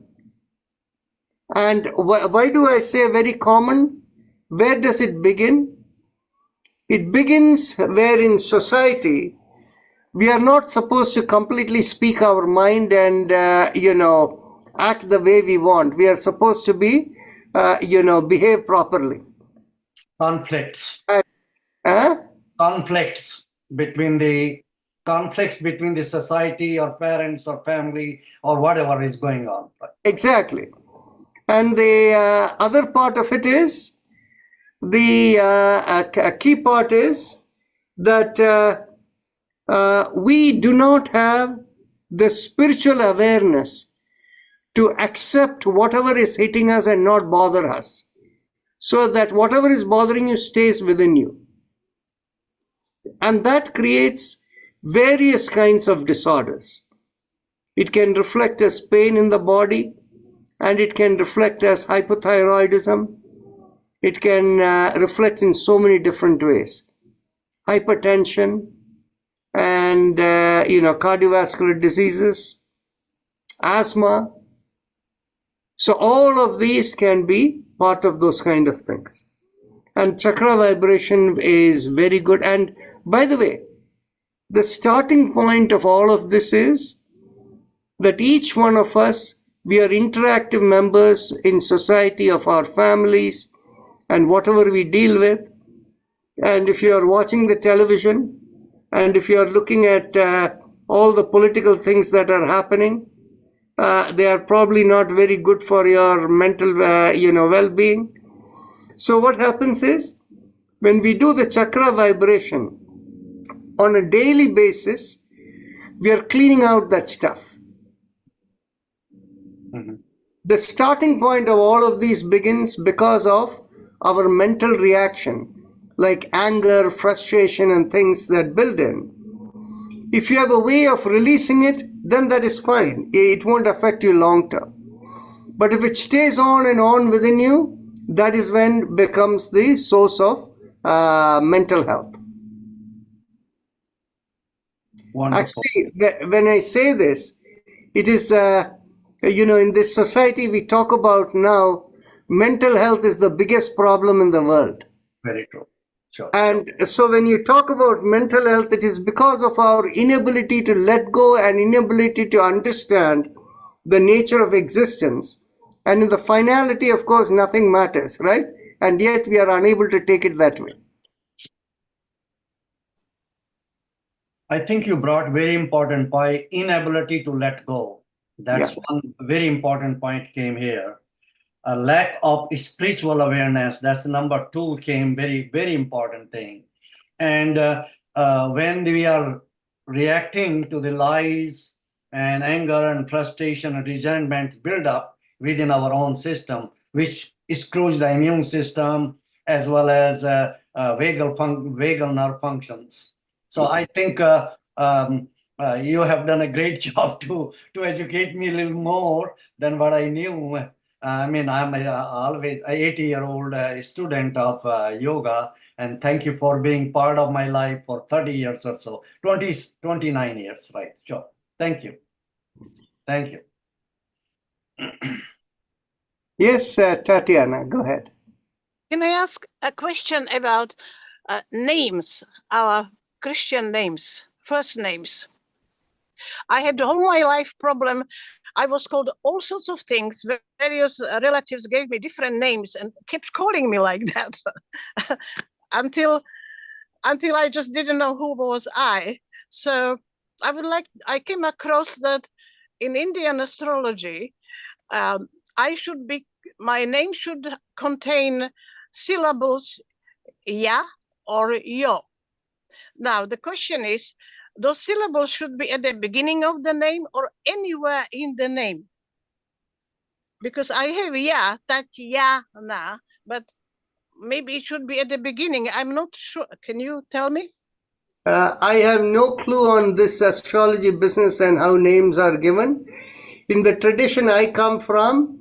And why do I say very common? Where does it begin? It begins where in society we are not supposed to completely speak our mind and, act the way we want. We are supposed to be, behave properly. Conflicts. Conflicts between the society or parents or family or whatever is going on. Exactly. And the other part of it is, a key part is that we do not have the spiritual awareness to accept whatever is hitting us and not bother us, so that whatever is bothering you stays within you. And that creates various kinds of disorders. It can reflect as pain in the body, and it can reflect as hypothyroidism. It can reflect in so many different ways. Hypertension and, cardiovascular diseases, asthma. So all of these can be part of those kind of things. And chakra vibration is very good. And by the way, the starting point of all of this is that each one of us, we are interactive members in society of our families and whatever we deal with. And if you are watching the television, and if you are looking at all the political things that are happening, they are probably not very good for your mental, well-being. So what happens is, when we do the chakra vibration on a daily basis, we are cleaning out that stuff. Mm-hmm. The starting point of all of these begins because of our mental reaction, like anger, frustration, and things that build in. If you have a way of releasing it, then that is fine. It won't affect you long term. But if it stays on and on within you, that is when becomes the source of mental health. Wonderful. Actually, when I say this, it is, in this society we talk about now, mental health is the biggest problem in the world. Very true. Sure. And so when you talk about mental health, it is because of our inability to let go and inability to understand the nature of existence. And in the finality, of course, nothing matters, right? And yet we are unable to take it that way. I think you brought very important point, inability to let go. That's one very important point came here. A lack of spiritual awareness, that's the number two came, very, very important thing. And when we are reacting to the lies and anger and frustration and resentment build up within our own system, which screws the immune system as well as vagal nerve functions. So I think you have done a great job to educate me a little more than what I knew. I mean, I'm always an 80-year-old student of yoga, and thank you for being part of my life for 30 years or so, 29 years, right? Sure. Thank you. Thank you. Yes, Tatiana, go ahead. Can I ask a question about names, our Christian names, first names? I had all my life problem. I was called all sorts of things. Various relatives gave me different names and kept calling me like that until I just didn't know who was I. So I came across that in Indian astrology, my name should contain syllables ya or yo. Now the question is, those syllables should be at the beginning of the name or anywhere in the name. Because I have ya, Tatiana, but maybe it should be at the beginning. I'm not sure. Can you tell me? I have no clue on this astrology business and how names are given. In the tradition I come from,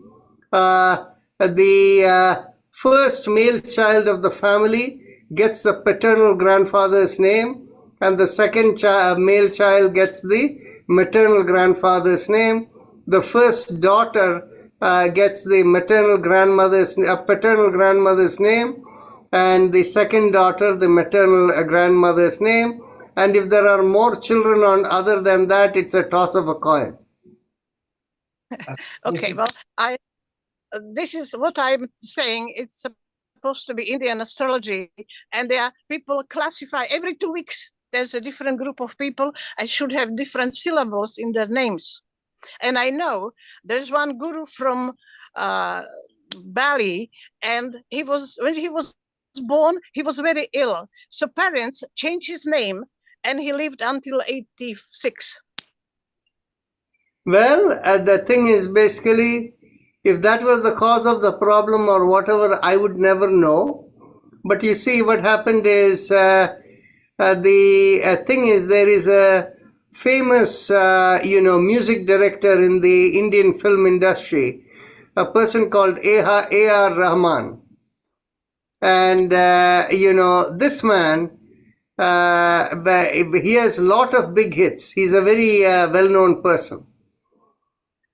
the first male child of the family gets the paternal grandfather's name, and the second male child gets the maternal grandfather's name. The first daughter gets the paternal grandmother's name, and the second daughter the maternal grandmother's name. And if there are more children on other than that, it's a toss of a coin. Okay, well, this is what I'm saying. It's supposed to be Indian astrology, and there are people classify every 2 weeks. There's a different group of people and should have different syllables in their names. And I know there's one guru from Bali, and when he was born, he was very ill. So parents changed his name, and he lived until 86. Well, the thing is basically, if that was the cause of the problem or whatever, I would never know. But you see, what happened is, the thing is, there is a famous, music director in the Indian film industry, a person called A.R. Rahman. And, this man, he has a lot of big hits. He's a very well-known person.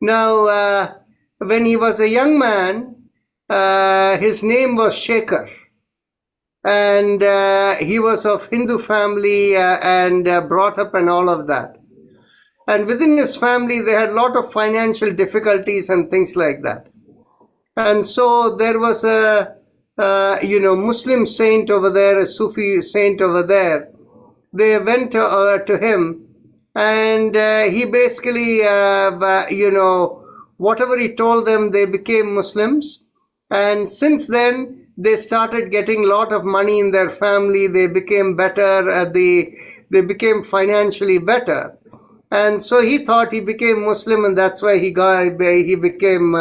Now, when he was a young man, his name was Shekhar. And he was of Hindu family and brought up and all of that. And within his family, they had a lot of financial difficulties and things like that. And so there was a, Muslim saint over there, a Sufi saint over there. They went to him, and he basically, whatever he told them, they became Muslims. And since then, they started getting a lot of money in their family. They became better. They became financially better. And so he thought he became Muslim, and that's why he became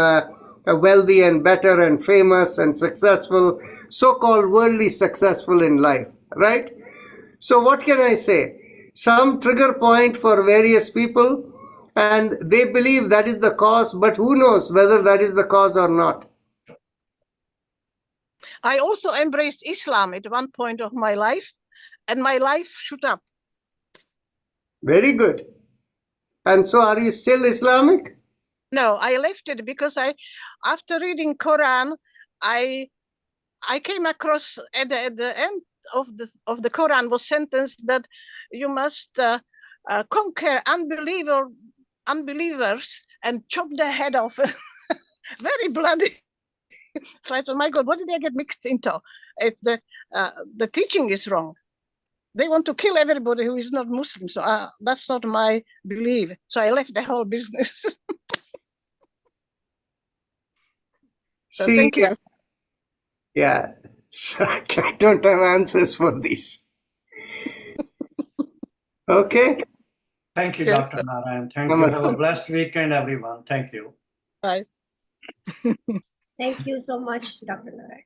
wealthy and better and famous and successful, so-called worldly successful in life, right? So what can I say? Some trigger point for various people. and they believe that is the cause, but who knows whether that is the cause or not. I also embraced Islam at one point of my life, and my life shoot up. Very good. And so are you still Islamic? No, I left it because after reading Quran, I came across at the end of the Quran was sentence that you must conquer unbelievers and chop their head off. Very bloody. So I thought, my God, what did I get mixed into? The teaching is wrong. They want to kill everybody who is not Muslim. So that's not my belief. So I left the whole business. So See, thank you. yeah, so I don't have answers for this. Okay. Thank you, Yes, Dr. sir. Narayan. Thank you. Have a blessed weekend, everyone. Thank you. Bye. Thank you so much, Dr. Narayan.